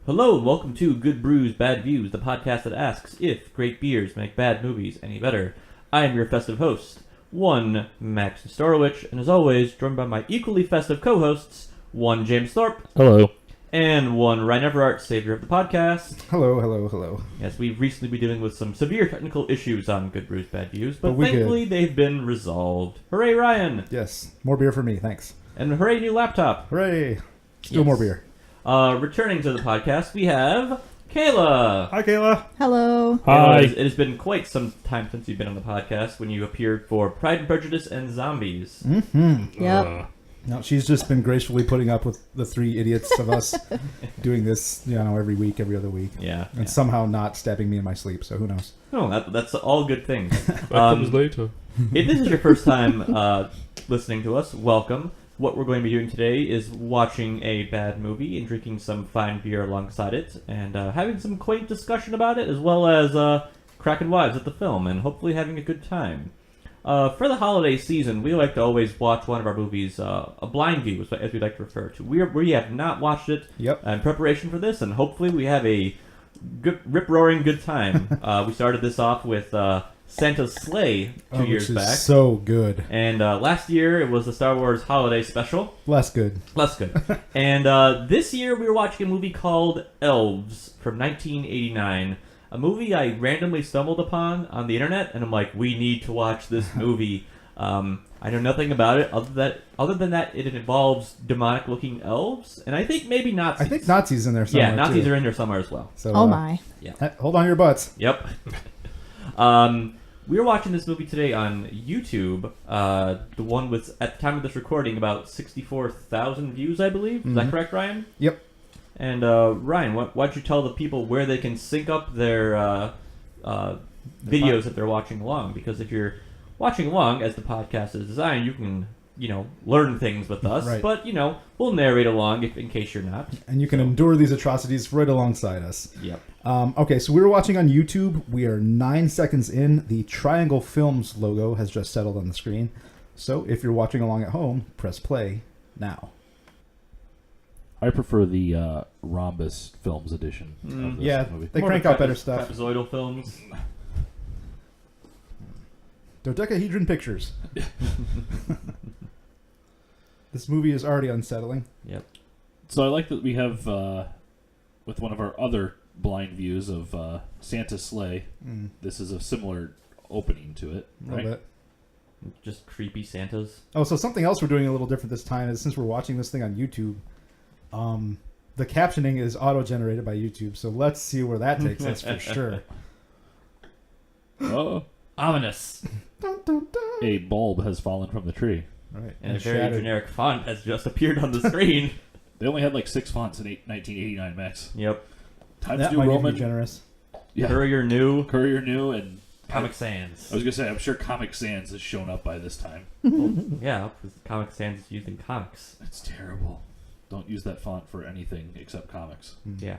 Hello and welcome to Good Brews, Bad Views, the podcast that asks if great beers make bad movies any better. I am your festive host, one Max Storowich, and as always, joined by my equally festive co-hosts, one James Thorpe. Hello. And one Ryan Everart, savior of the podcast. Hello, hello, hello. Yes, we've recently been dealing with some severe technical issues on Good Brews, Bad Views, but we thankfully they've been resolved. Hooray, Ryan! Yes, more beer for me, thanks. And hooray, new laptop! Hooray! Still more beer. Returning to the podcast, we have Kayla. Hi, Kayla. Hello. Hi. It has been quite some time since you've been on the podcast when you appeared for Pride and Prejudice and Zombies. Mm-hmm. Yep. No, she's just been gracefully putting up with the three idiots of us doing this, every week, every other week. Yeah. And somehow not stabbing me in my sleep, so who knows? Oh, that's all good things. That comes later. If this is your first time listening to us, welcome. What we're going to be doing today is watching a bad movie and drinking some fine beer alongside it, and having some quaint discussion about it, as well as cracking wise at the film, and hopefully having a good time. For the holiday season, we like to always watch one of our movies, a blind view, as we like to refer to. We have not watched it in preparation for this, and hopefully we have a good, rip-roaring good time. We started this off with Santa's Sleigh two years back. So good. And last year it was the Star Wars Holiday Special. Less good. Less good. And this year we were watching a movie called Elves from 1989. A movie I randomly stumbled upon on the internet, and I'm like, we need to watch this movie. I know nothing about it other than that it involves demonic-looking elves, and I think maybe Nazis. I think Nazis in there somewhere. Yeah, Nazis too. are in there somewhere as well. So, Oh my. Yeah. Hold on your butts. Yep. We were watching this movie today on YouTube. The one with, at the time of this recording, about 64,000 views, I believe. Is that correct, Ryan? Yep. And Ryan, why don't you tell the people where they can sync up their videos that they're watching along? Because if you're watching along, as the podcast is designed, you can, learn things with us. Right. But, we'll narrate along in case you're not. And you can endure these atrocities right alongside us. Yep. Okay, so we were watching on YouTube. We are 9 seconds in. The Triangle Films logo has just settled on the screen. So if you're watching along at home, press play now. I prefer the Rhombus Films edition of this movie. They crank out better stuff. Trapezoidal films. Dodecahedron Pictures. This movie is already unsettling. Yep. So I like that we have, with one of our other blind views of Santa's Sleigh, this is a similar opening to it, A little right? bit. Just creepy Santas. Oh, so something else we're doing a little different this time is since we're watching this thing on YouTube, the captioning is auto-generated by YouTube, so let's see where that takes us for sure. Oh, Ominous. Dun, dun, dun. a bulb has fallen from the tree. Right. And a very shattered. generic font has just appeared on the screen. They only had like 6 fonts in 1989, Max. Yep. Times That New might even Roman, be generous. yeah, Courier New. Courier New, and Comic Sans. I was gonna say, I'm sure Comic Sans has shown up by this time. Yeah, because Comic Sans is used in comics. It's terrible. Don't use that font for anything except comics. Yeah.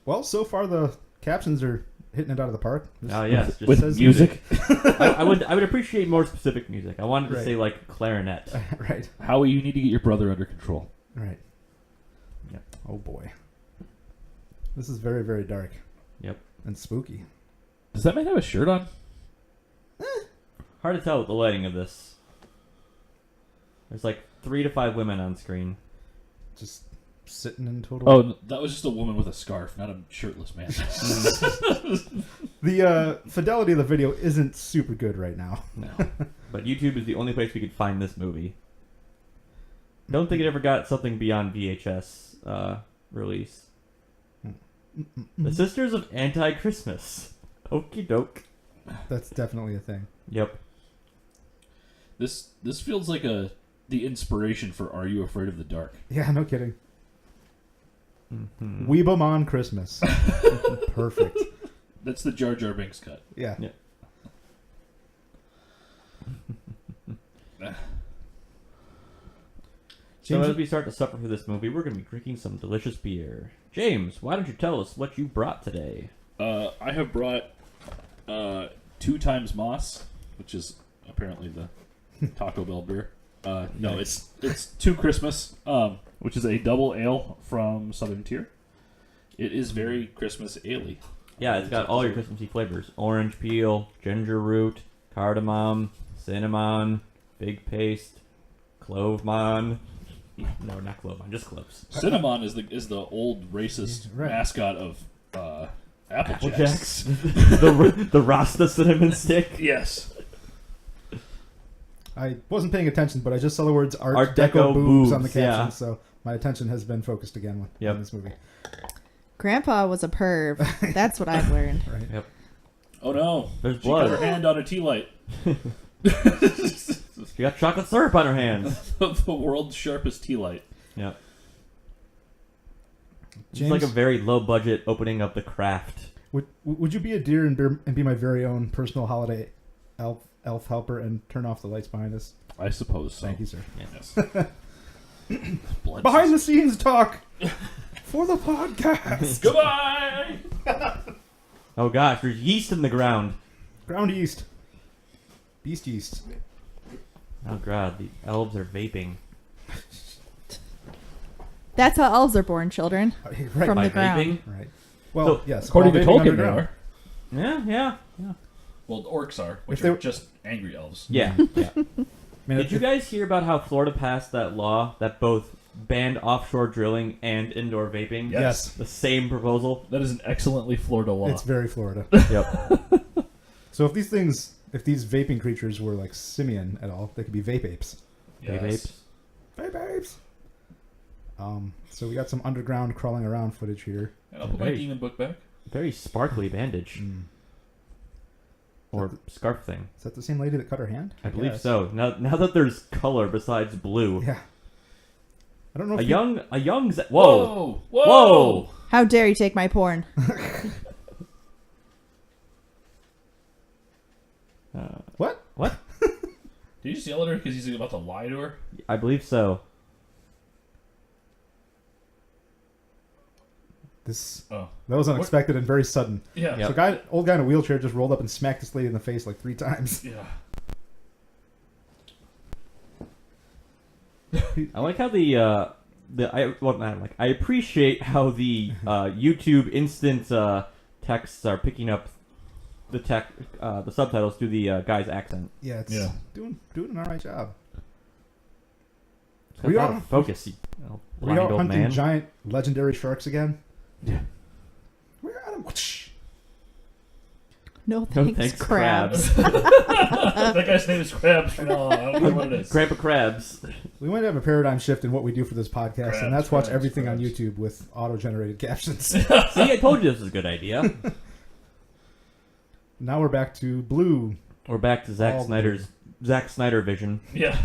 Well, so far the captions are hitting it out of the park. Oh, yes. Just With says music. I would appreciate more specific music. I wanted to Right. say, like, clarinet. Right. Howie, you need to get your brother under control. Right. Yep. Oh boy. This is very, very dark. Yep. And spooky. Does that man have a shirt on? Hard to tell with the lighting of this. There's like 3 to 5 women on screen. Just sitting in total. Oh, that was just a woman with a scarf, not a shirtless man. The fidelity of the video isn't super good right now. No. But YouTube is the only place we could find this movie. Don't think it ever got something beyond VHS release. The Sisters of Anti-Christmas. Okie doke. That's definitely a thing. Yep. This feels like the inspiration for Are You Afraid of the Dark? Yeah, no kidding. Mm-hmm. Weebamon Christmas. Perfect. That's the Jar Jar Binks cut. Yeah. So James, as we start to suffer through this movie, we're going to be drinking some delicious beer. James, why don't you tell us what you brought today? I have brought 2 times Moss, which is apparently the Taco Bell beer. No, it's 2 Christmas, which is a double ale from Southern Tier. It is very Christmas ale-y. Yeah, it's got all your Christmassy flavors: orange peel, ginger root, cardamom, cinnamon, fig paste, clovemon. No, not clovemon, just cloves. Cinnamon is the old racist Right. mascot of Apple Jacks. Jacks. the Rasta cinnamon stick. Yes. I wasn't paying attention, but I just saw the words Art, Art Deco, Deco boobs on the boobs, caption, yeah. so my attention has been focused again on this movie. Grandpa was a perv. That's what I've learned. Right. Yep. Oh no. There's She got her blood. hand on a tea light. She got chocolate syrup on her hands. The world's sharpest tea light. Yep. It's James? like a very low budget opening of The Craft. Would you be a dear and be my very own personal holiday elf helper and turn off the lights behind us? I suppose so. Thank you, sir. Yes. Blood Behind the scenes talk for the podcast. Goodbye! Oh gosh, there's yeast in the ground. Ground yeast. Beast yeast. Oh god, the elves are vaping. That's how elves are born, children. Right. From By the ground. vaping? Right. Well, So, yes. According to while vaping Tolkien, they underground. are. Yeah. Well, the orcs are, which If they are were- just angry elves. Yeah. yeah. I mean, Did you guys hear about how Florida passed that law that both banned offshore drilling and indoor vaping? Yes. The same proposal? That is an excellently Florida law. It's very Florida. Yep. So if these vaping creatures were like simian at all, they could be vape apes. Vape apes. Vape apes. So we got some underground crawling around footage here. And I'll put my Very- demon book back. Very sparkly bandage. Or scarf thing. Is that the same lady that cut her hand? I believe guess. so. Now that there's color besides blue. Yeah. I don't know. A If young Whoa! Whoa! Whoa! Whoa! How dare you take my porn? What? What? Did you just yell at her because he's about to lie to her? I believe so. Oh. That was unexpected and very sudden. Yeah. Yep. So, old guy in a wheelchair just rolled up and smacked this lady in the face like 3 times. Yeah. I like how I appreciate how the YouTube instant texts are picking up the subtitles through the guy's accent. Yeah, it's Yeah. doing an alright job. It's got We a lot are- of focus. You Are we blind out old hunting man. giant legendary sharks again? Yeah. We're at them. No No thanks, thanks, crabs. That guy's name is Krabs from now on. I don't know what it is. Grandpa Krabs. We might have a paradigm shift in what we do for this podcast, Crabs, and that's watch crabs, everything on crabs. YouTube with auto-generated captions. See, I told you this was a good idea. Now we're back to blue. We're back to Zack All Snyder vision. Yeah.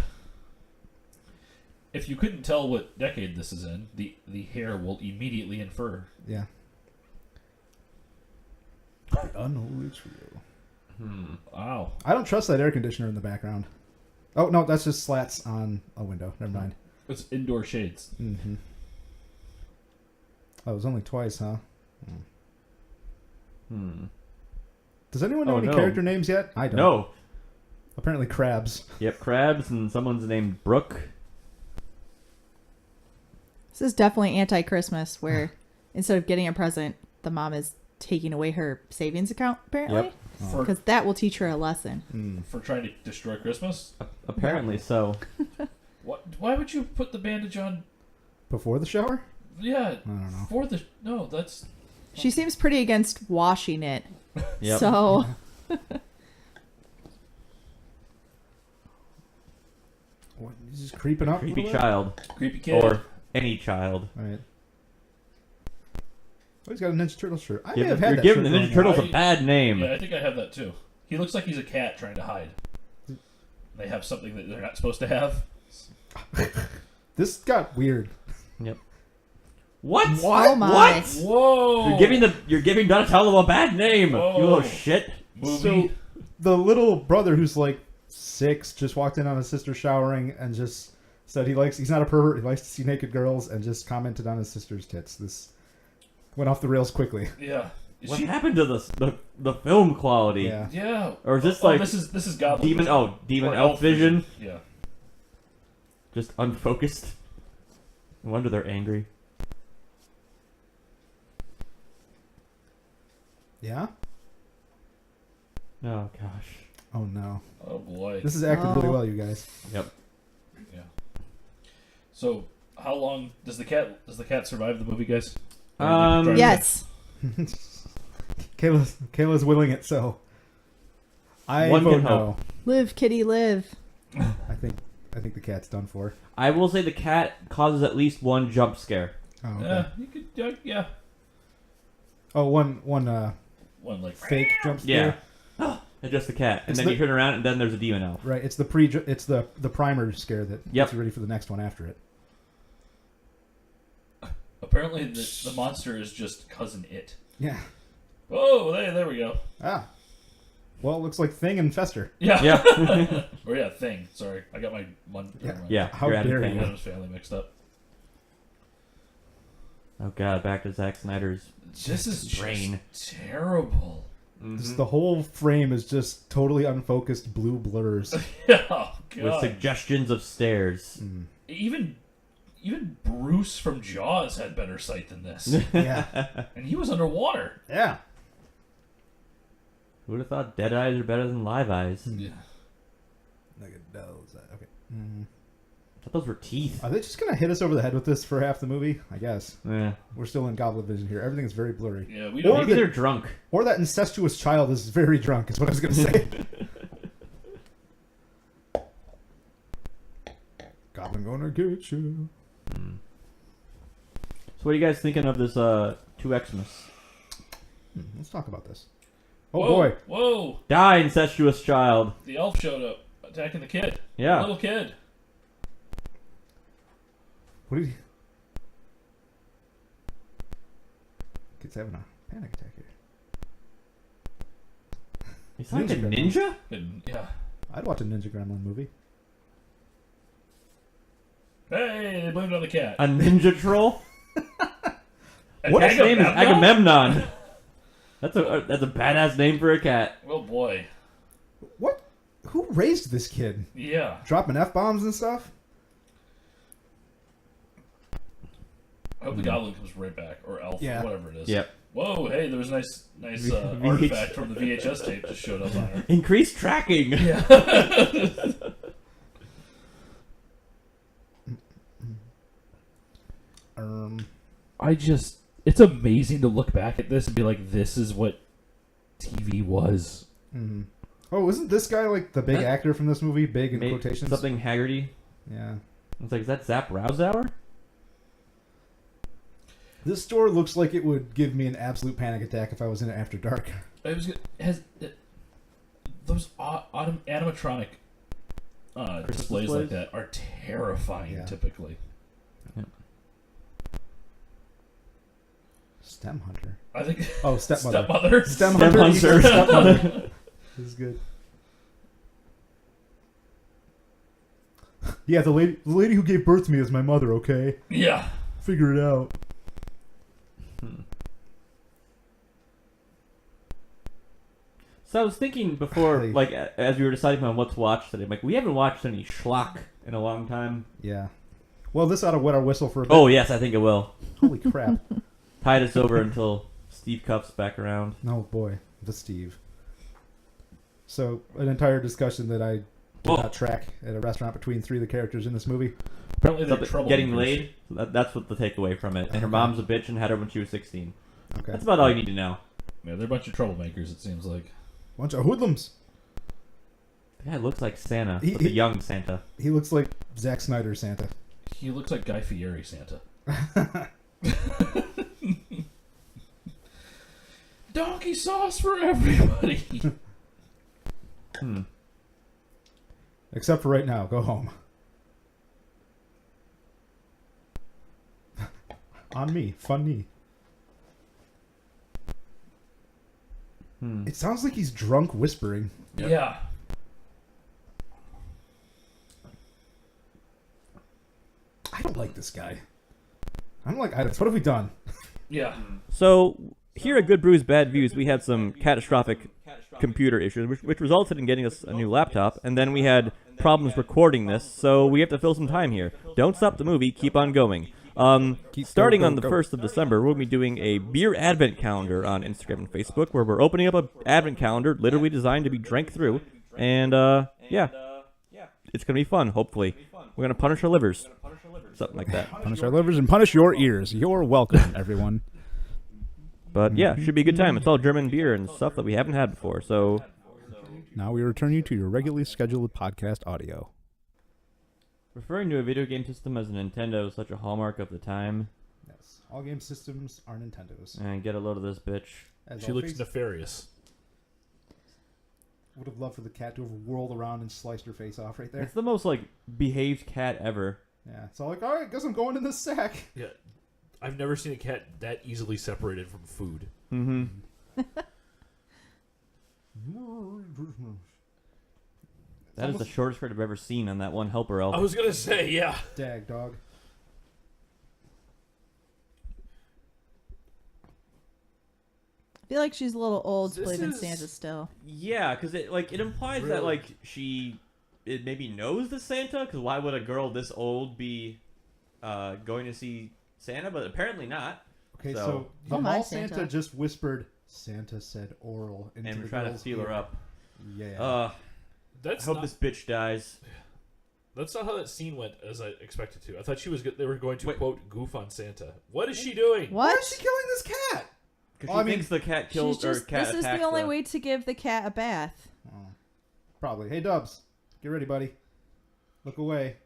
If you couldn't tell what decade this is in, the hair will immediately infer. Yeah. Unholy trio. Wow. I don't trust that air conditioner in the background. Oh no, that's just slats on a window. Never mind. It's indoor shades. Mm-hmm. Oh, it was only twice, huh? Does anyone know Oh, any no. character names yet? I don't. No. Apparently crabs. Yep, Krabs, and someone's named Brooke. This is definitely anti-Christmas, where instead of getting a present, the mom is taking away her savings account, apparently. Yep. For, Because that will teach her a lesson. for trying to destroy Christmas? Apparently so. What? Why would you put the bandage on? Before the shower? Yeah. I don't know. For the... No, that's... She seems pretty against washing it. Yep. So, What, he's just creeping up. a Creepy little bit? child. Creepy kid. Or any child. All right. Oh, he's got a Ninja Turtle shirt. I may You're have had that giving the shirt Ninja growing up. Turtles a bad name. Yeah, I think I have that too. He looks like he's a cat trying to hide. They have something that they're not supposed to have. This got weird. Yep. What? oh my. What? Whoa! You're giving Donatello a bad name. Whoa. You little shit. Movie. So the little brother who's like 6 just walked in on his sister showering and just said he's not a pervert, he likes to see naked girls, and just commented on his sister's tits. This went off the rails quickly. Yeah. What happened to the film quality? Yeah. Yeah. Or is this Oh, like this is Goblin Demon? Vision. Oh, Demon Or Elf Vision. Yeah. Just unfocused. No wonder they're angry. Yeah? Oh gosh. Oh no. Oh boy. This is acting really Oh. well, you guys. Yep. Yeah. So, how long does the cat survive the movie, guys? Or do you drive it? Yes. Kayla's willing it, so I One vote can no. hope. Live, kitty, live. I think the cat's done for. I will say the cat causes at least one jump scare. Oh, okay. Yeah, you could. Yeah. Oh, one One like fake jump scare. Yeah. And just the cat, and It's then the- you turn around, and then there's a demon elf. Right, it's the the primer scare that Yep. gets you ready for the next one after it. Apparently, the monster is just cousin it. Yeah. Oh, there we go. Ah. Well, it looks like Thing and Fester. Yeah. Yeah. Or yeah, Thing. Sorry, I got my one. Yeah. How you're adding dare thing. you. Adam's Family mixed up. Oh god, back to Zack Snyder's. This is brain. just terrible. The whole frame is just totally unfocused blue blurs. Yeah, oh, God. With suggestions of stairs. Even Bruce from Jaws had better sight than this, Yeah. and he was underwater. Yeah. Who would have thought dead eyes are better than live eyes? Yeah. Look at those. Okay. I thought those were teeth. Are they just gonna hit us over the head with this for half the movie? I guess. Yeah. We're still in Goblin Vision here. Everything is very blurry. Yeah, we Or don't. Maybe they're drunk. Or that incestuous child is very drunk, is what I was gonna say. Goblin gonna get you. So what are you guys thinking of this 2Xmas? Let's talk about this. Oh Whoa, boy. Whoa! Die, incestuous child. The elf showed up, attacking the kid. Yeah. Little kid. What did he... Kid's having a panic attack here. He's like a Ninja ninja? And, yeah. I'd watch a Ninja Gremlin movie. Hey, they blamed it on the cat. A ninja troll? What His name is Agamemnon. That's a badass name for a cat. Oh boy. What? Who raised this kid? Yeah. Dropping F-bombs and stuff? I hope the goblin comes right back, or elf, Yeah. or whatever it is. Yep. Whoa, hey, there was a nice VH. artifact from the VHS tape just showed up on her. Increased tracking. Yeah. It's amazing to look back at this and be like, this is what TV was. Mm-hmm. Oh, isn't this guy like the big actor from this movie? Big in quotations? Something Haggerty. Yeah. It's like, is that Zap Rousauer? This store looks like it would give me an absolute panic attack if I was in it after dark. Those animatronic displays like displays? that are terrifying, Yeah. typically. Stem Hunter. I think. Oh, Stepmother. Stepmother. Stem Stem Hunter. Hunter. Stepmother. This is good. Yeah, the lady who gave birth to me is my mother, okay? Yeah. Figure it out. So I was thinking before, Golly. like, as we were deciding on what to watch today, like, we haven't watched any schlock in a long time. Yeah. Well, this ought to wet our whistle for a bit. Oh, yes, I think it will. Holy crap. Tide us over until Steve Cuff's back around. Oh, boy. The Steve. So, an entire discussion that I did Whoa. not track at a restaurant between three of the characters in this movie. Apparently they're Something- trouble getting makers. laid. So that's what the takeaway from it. And her Okay. mom's a bitch and had her when she was 16. Okay. That's about all you need to know. Yeah, they're a bunch of troublemakers, it seems like. Bunch of hoodlums. The guy looks like Santa, He- but the young Santa. He looks like Zack Snyder Santa. He looks like Guy Fieri Santa. Donkey sauce for everybody. Except for right now. Go home. On me. Funny. It sounds like he's drunk whispering. Yeah. I don't like this guy. I don't like items. What have we done? Yeah. So, here at Good Brews Bad Views, we had some catastrophic computer issues, which resulted in getting us a new laptop, and then we had problems recording this, so we have to fill some time here. Don't stop the movie, keep on going. Starting on the 1st of December, we'll be doing a beer advent calendar on Instagram and Facebook, where we're opening up an advent calendar literally designed to be drank through. And, yeah, it's going to be fun, hopefully. We're going to punish our livers. Something like that. Punish our livers and punish your ears. You're welcome, everyone. But, yeah, should be a good time. It's all German beer and stuff that we haven't had before, so... Now we return you to your regularly scheduled podcast audio. Referring to a video game system as a Nintendo is such a hallmark of the time. Yes. All game systems are Nintendos. And get a load of this bitch. She looks nefarious. Would have loved for the cat to have whirled around and sliced her face off right there. It's the most, like, behaved cat ever. Yeah, it's all like, all right, guess I'm going in this sack. Yeah, I've never seen a cat that easily separated from food. Mm-hmm. That is the shortest script I've ever seen on that one helper elf. I was gonna say, yeah. Dag, dog. I feel like she's a little old to This believe in is- Santa still. Yeah, because it implies that Really? it maybe knows the Santa. Because why would a girl this old be going to see Santa? But apparently not. Okay, So- so the Oh, my mall Santa. Santa. just whispered, Santa said oral into And the we're trying to girl's steal her ear. up. Yeah. I That's hope not, this bitch dies. that's not how that scene went as I expected to. I thought they were going to Wait. quote goof on Santa. What is she doing? Why What? is she killing this cat? Because Oh, she thinks the cat killed She's just, or cat this is attacked the only way to give the cat a bath. Oh, probably. Hey, Dubs, get ready, buddy. Look away.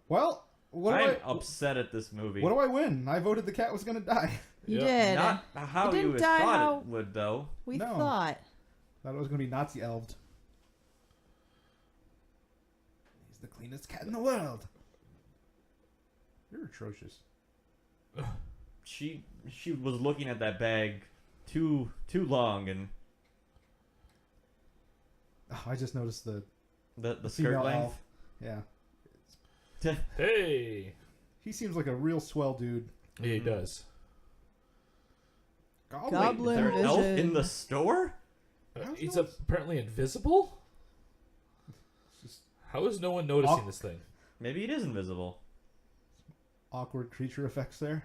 Well, what do I'm I? upset at this movie. What do I win? I voted the cat was gonna die. You Yep. did. Not how It you didn't would die thought how- it would, though. We No. thought. Thought it was gonna be Nazi elved. He's the cleanest cat in the world. You're atrocious. She was looking at that bag too long, and Oh, I just noticed the the skirt female length. elf. Yeah, Hey. he seems like a real swell dude. Yeah, he does. Goblin Is there an elf vision. in the store? How's He's no one- apparently invisible? Just How is no one noticing Awk- this thing? Maybe it is invisible. awkward creature effects there.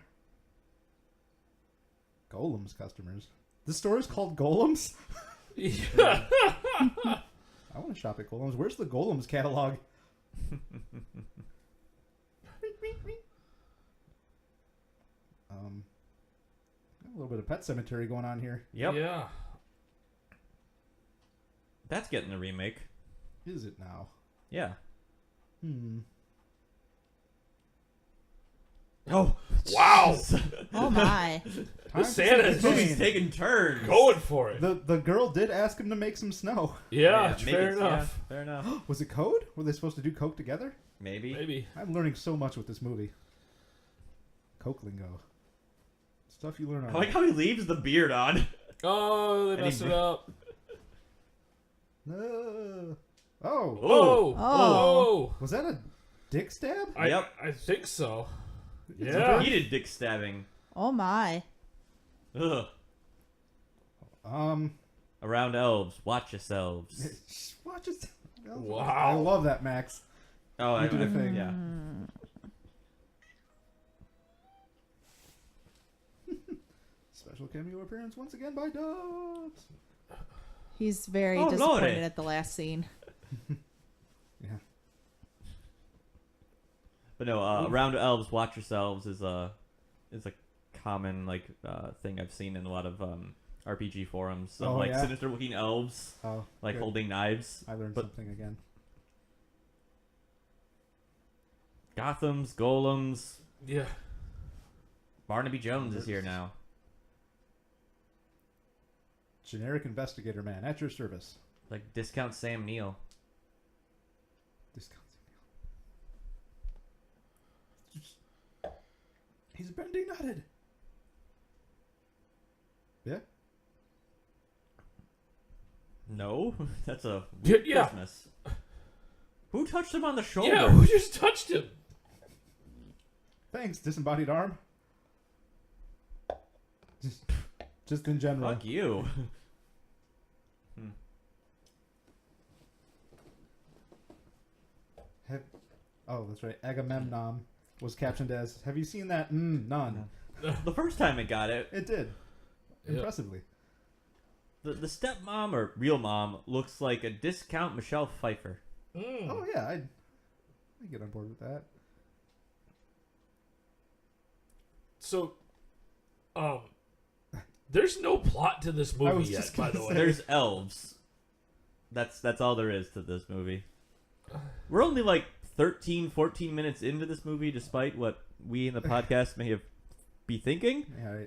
Golems customers. This store is called Golems? Yeah. I want to shop at Golems. Where's the Golems catalog? A little bit of Pet Cemetery going on here. Yep. Yeah. That's getting a remake. Is it now? Yeah. Oh, wow. Oh my. Time to Santa see is the Movie's pain. taking turns. Going for it. The girl did ask him to make some snow. Yeah, maybe fair it's- enough. Yeah, fair enough. Was it code? Were they supposed to do coke together? Maybe. Maybe. I'm learning so much with this movie. Coke lingo. Stuff you learn on. I like how he leaves the beard on. Oh, they And he messed it br- up. Oh. Oh. Oh. Was that a dick stab? Yep. I think so. It's Yeah. a He did dick stabbing. Oh my. Ugh. Around elves, watch yourselves. Watch it. Wow. I love that, Max. Oh, You do the thing. Yeah. Special cameo appearance once again by Dubs. He's very Oh, disappointed Lordy. at the last scene. Yeah. But no, around elves, watch yourselves is a common thing I've seen in a lot of RPG forums. Of, Oh, yeah? sinister looking elves Oh, good. holding knives. I learned but- something again. Gothams, golems. Yeah. Barnaby Jones is here now. Generic investigator man at your service. Like discount Sam Neill. Discounts. He's bendy nutted. Yeah. No, that's a Yeah, weird yeah. Christmas. Who touched him on the shoulder? Yeah, who just touched him? Thanks, disembodied arm. Just in general. Fuck you. Oh, that's right. Agamemnon. was captioned as, "Have you seen that? None." The first time it got it, It did. Yeah. Impressively. the stepmom or real mom looks like a discount Michelle Pfeiffer. Oh yeah, I'd get on board with that. So, there's no plot to this I movie was yet, just by gonna the way. say. There's elves. That's all there is to this movie. We're only like 13, 14 minutes into this movie, despite what we in the podcast may be thinking. Yeah,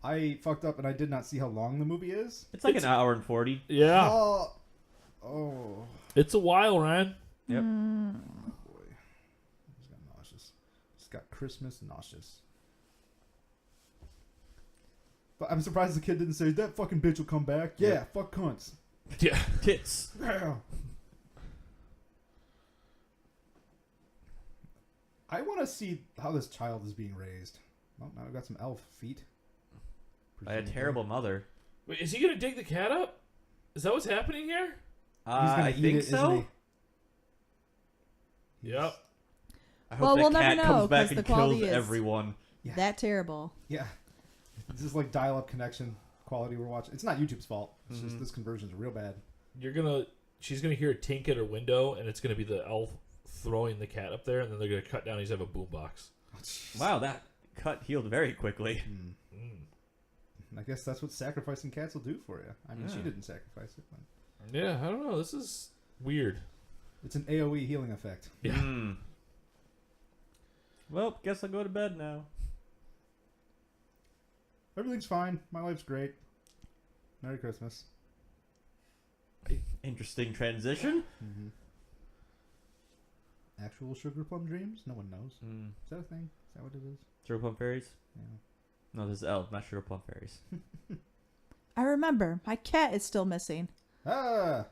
I fucked up and I did not see how long the movie is. It's like an hour and 40. Yeah, Oh it's a while, Ryan. Yep. boy, I just got nauseous. Just got Christmas nauseous. But I'm surprised the kid didn't say that fucking bitch will come back. Yeah, Yeah. fuck cunts. Yeah. Tits. Yeah. I want to see how this child is being raised. Well, now I've got some elf feet. By a terrible mother. Wait, is he gonna dig the cat up? Is that what's happening here? I think so. Yep. I hope Well, that we'll never cat know, comes back 'cause the and quality kills is- everyone. Yeah. That terrible. Yeah. This is like dial-up connection quality we're watching. It's not YouTube's fault. It's just Mhm. this conversion's real bad. She's gonna hear a tink at her window, and it's gonna be the elf throwing the cat up there, and then they're gonna cut down. He's have a boombox. Oh, jeez. Wow, that cut healed very quickly. I guess that's what sacrificing cats will do for you. I mean, she Yeah. didn't sacrifice it. But Yeah, I don't know. This is weird. it's an AoE healing effect. Yeah. Hmm. Well, guess I'll go to bed now. Everything's fine. My life's great. Merry Christmas. Interesting transition. Mm-hmm. Actual sugar plum dreams? No one knows. Mm. Is that a thing? Is that what it is? Sugar plum fairies? Yeah. No, this is elf, not sugar plum fairies. I remember. My cat is still missing. Ah!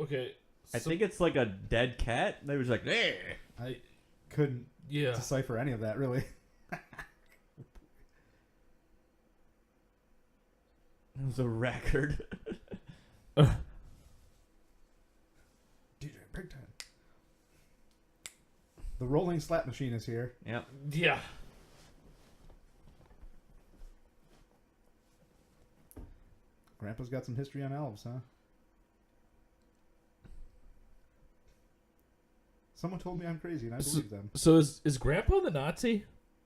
Okay. I so- think it's like a dead cat. They was like, eh. I couldn't Yeah. decipher any of that, really. It was a record. DJ Big Time. The rolling slap machine is here. Yep. Yeah. Grandpa's got some history on elves, huh? Someone told me I'm crazy, and I believe them. So is Grandpa the Nazi?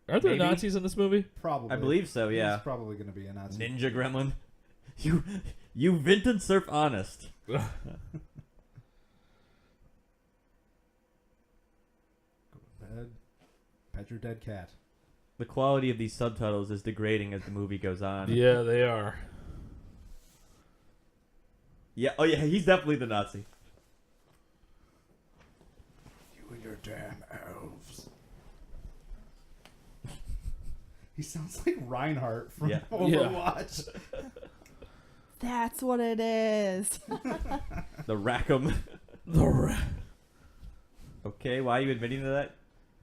Are there Maybe. Nazis in this movie? Probably. I believe so, yeah. He's probably going to be a Nazi. Ninja gremlin. You vintage surf honest. Go to bed. Pet your dead cat. The quality of these subtitles is degrading as the movie goes on. Yeah, they are. Yeah. Oh yeah, he's definitely the Nazi. You and your damn elves. He sounds like Reinhardt from Yeah. Overwatch. That's what it is. The Rackham. Okay, why are you admitting to that?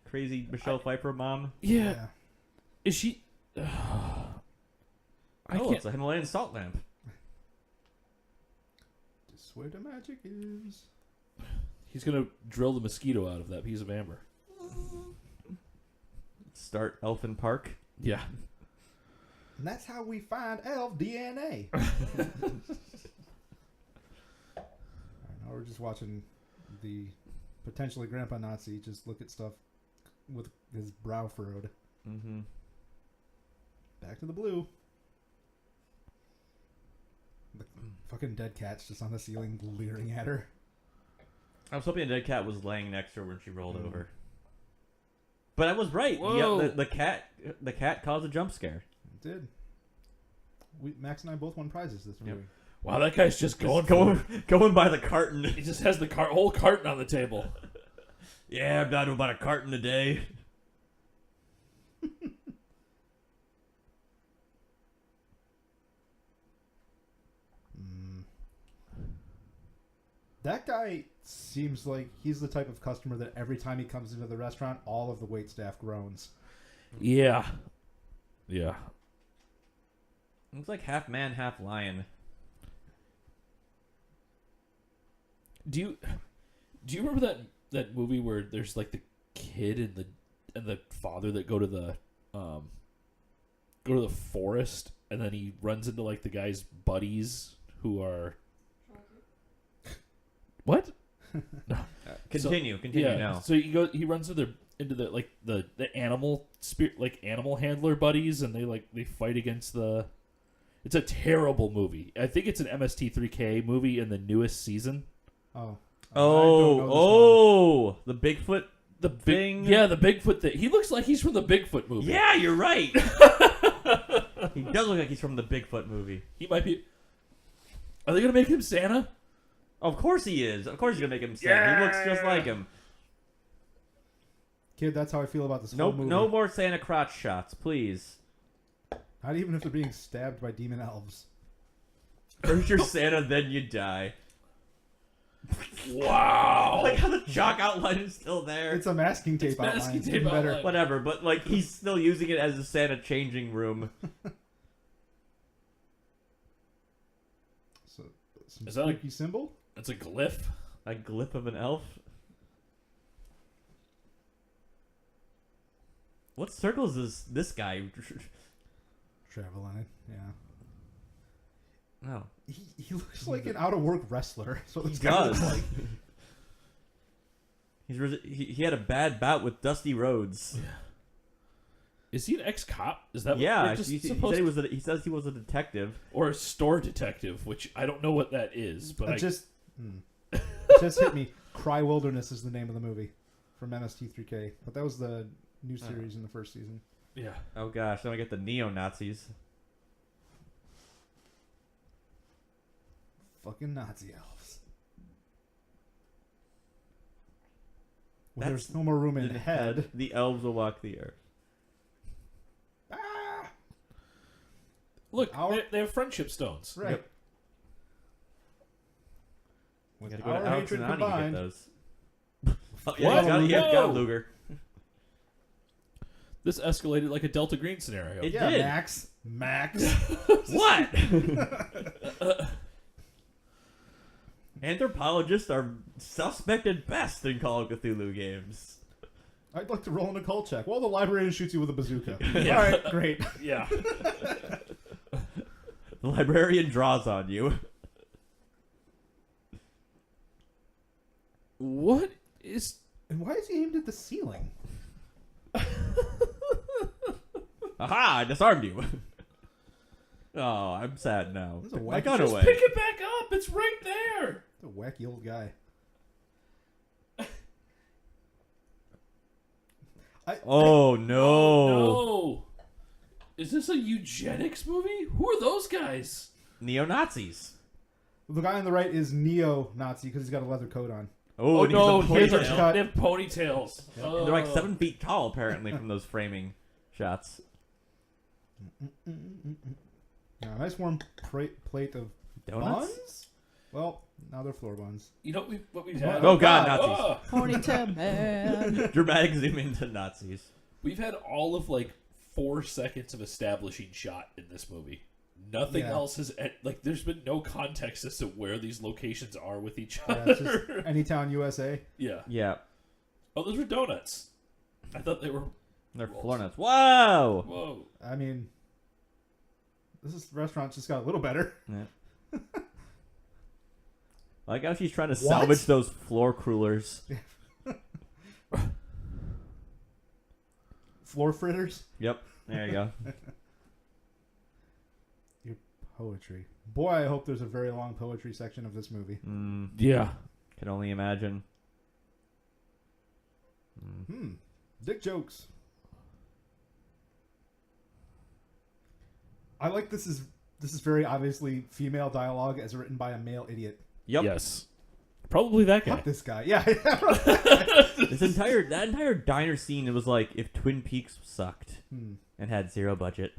Crazy Michelle Pfeiffer mom? Yeah. Is she? I Oh, can't. it's a Himalayan salt lamp. Just where the magic is. He's gonna drill the mosquito out of that piece of amber. Start Elfin Park. Yeah. And that's how we find elf DNA. Alright, now we're just watching the potentially Grandpa Nazi just look at stuff with his brow furrowed. Mm-hmm. Back to the blue. The fucking dead cat's just on the ceiling leering at her. I was hoping the dead cat was laying next to her when she rolled over. But I was right. Whoa. Yeah, the cat caused a jump scare. It did. Max and I both won prizes this movie. Wow, that guy's just going for it. Going by the carton. He just has the whole carton on the table. Yeah, I'm down to about a carton a day. That guy seems like he's the type of customer that every time he comes into the restaurant, all of the waitstaff groans. Yeah. Yeah. Looks like half man, half lion. Do you remember that movie where there's like kid and the father that go to the forest, and then he runs into like the guy's buddies who are what? Continue now. So he runs into the animal spirit, like animal handler buddies, and they fight against the. It's a terrible movie. I think it's an MST3K movie in the newest season. Oh. The Bigfoot thing. Yeah, the Bigfoot thing. He looks like he's from the Bigfoot movie. Yeah, you're right. He does look like he's from the Bigfoot movie. He might be. Are they gonna make him Santa? Of course he is. Of course you're gonna make him Santa. Yeah! He looks just like him. Kid, that's how I feel about this whole movie. No more Santa crotch shots, please. Not even if they're being stabbed by demon elves. First you're Santa, then you die. Wow! Like how the chalk outline is still there. It's a masking tape outline. Masking It's tape even better. outline. Whatever, but like he's still using it as a Santa changing room. So, some Is that spooky symbol? That's a glyph. A glyph of an elf. What circles is this guy? Travel on it, yeah. No. He looks like an out-of-work wrestler. So He this guy looks does. like. He had a bad bout with Dusty Rhodes. Is he an ex-cop? Is that Yeah, what we're just supposed to... he says he was a detective. Or a store detective, which I don't know what that is, but It just hit me. Cry Wilderness is the name of the movie from MST3K, but that was the new series in the first season. Yeah. Oh gosh, then we get the neo-Nazis. Fucking Nazi elves. Well, there's no more room in The head. The elves will walk the earth. Ah! Look, they have friendship stones. Right. Yep. With Gotta go to our Alex hatred and Ani to get combined. those. Oh, yeah, What? you got a Whoa. Luger. This escalated like a Delta Green scenario. It Yeah, did. Max. What? Anthropologists are suspect at best in Call of Cthulhu games. I'd like to roll an occult check. Well, the librarian shoots you with a bazooka. Yeah. All right, great. Yeah. The librarian draws on you. What is... And why is he aimed at the ceiling? Aha! I disarmed you. Oh, I'm sad now. This is a My wacky- gun Just away. pick it back up. It's right there. It's a wacky old guy. Oh no. No. Is this a eugenics movie? Who are those guys? Neo-Nazis. The guy on the right is neo-Nazi because he's got a leather coat on. Oh, and no, he's a here's ponytail. our they have ponytails. They're like 7 feet tall, apparently, from those framing shots. Now, a nice warm plate of Donuts? buns? Well, now they're floor buns. You know what we've had? Oh god, Nazis. Ponytail man. Dramatic zoom into Nazis. We've had all of like 4 seconds of establishing shot in this movie. Nothing else has like. There's been no context as to where these locations are with each Yeah, other. it's just Anytown, USA. Yeah. Yeah. Oh, those were donuts. I thought they were. They're floor nuts. Whoa! Whoa. I mean, restaurant just got a little better. Yeah. I like how she's trying to salvage those floor crullers. Floor fritters. Yep. There you go. Your poetry. Boy, I hope there's a very long poetry section of this movie. Yeah. Can only imagine. Dick jokes. I like this is very obviously female dialogue as written by a male idiot. Yep. Yes. Probably that guy. Fuck this guy. Yeah. That entire diner scene, it was like if Twin Peaks sucked and had zero budget.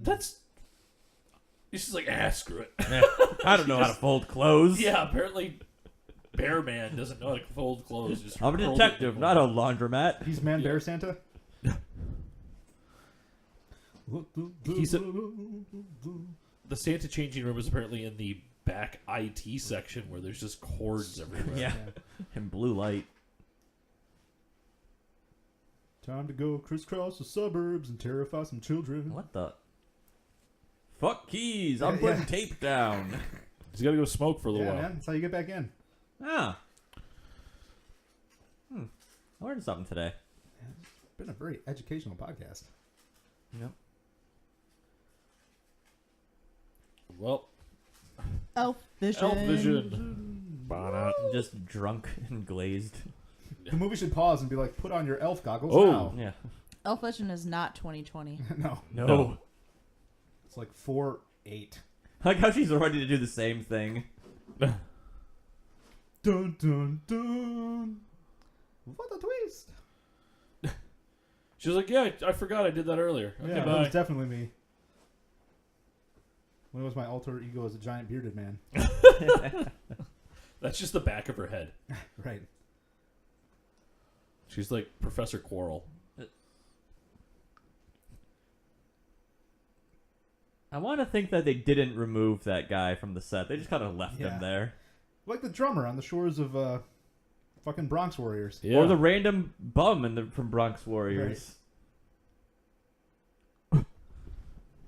That's. He's just like, screw it. I don't know how to fold clothes. Yeah, apparently Bear Man doesn't know how to fold clothes. Just I'm a hurled detective, it. not a laundromat. He's Man Bear Santa. He's the Santa changing room is apparently in the back IT section where there's just cords everywhere. Yeah. And blue light. Time to go crisscross the suburbs and terrify some children. What the? Fuck keys. I'm putting tape down. He's got to go smoke for a little Yeah, while. man. That's how you get back in. Ah. I learned something today. It's been a very educational podcast. Yep. Well, Elf vision. Elf Vision. Ba-da. Just drunk and glazed. The movie should pause and be like, put on your elf goggles Oh. now. Yeah. Elf vision is not 2020. No. No. It's like 4-8. I like how she's ready to do the same thing. Dun dun dun. What a twist. She was like, yeah, I forgot I did that earlier. Okay, Yeah, that bye. was definitely me. When it was my alter ego as a giant bearded man. That's just the back of her head. Right. She's like Professor Quirrell. I want to think that they didn't remove that guy from the set. They just kind of left Yeah. him there. Like the drummer on the shores of fucking Bronx Warriors. Yeah. Or the random bum from Bronx Warriors.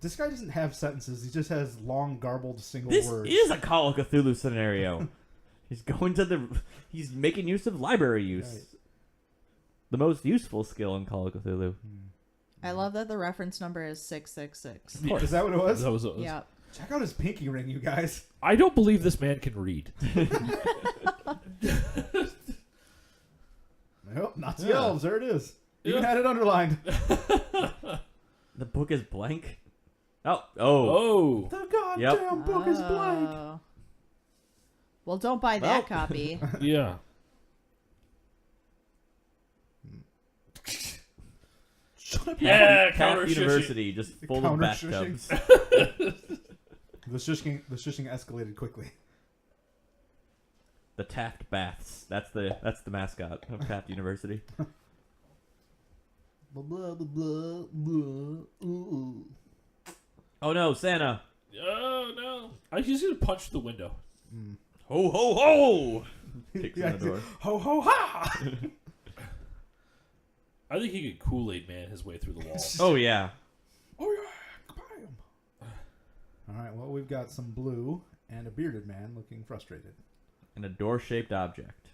This guy doesn't have sentences. He just has long, garbled single This words. is a Call of Cthulhu scenario. He's making use of library use. Right. The most useful skill in Call of Cthulhu. I love that the reference number is 666. course. Is that what it was? That was Yeah. Check out his pinky ring, you guys. I don't believe this man can read. Nope, Nazi Yeah. elves. There it is. You even Yeah. had it underlined. The book is blank. Oh. Oh. The goddamn book is blank. Oh. Well, don't buy that copy. Yeah. Shut up. Yeah, Taft counter University, just full of Counter bathtubs. The shushing escalated quickly. The Taft Baths. That's the mascot of Taft University. Blah, blah, blah, blah, ooh. Oh no, Santa! Oh, no. He's going to punch the window. Ho ho ho! Kicks Yeah, in the door. Ho ho ha! I think he could Kool-Aid man his way through the wall. Oh yeah. Oh yeah, bam. All right, well we've got some blue and a bearded man looking frustrated. And a door-shaped object.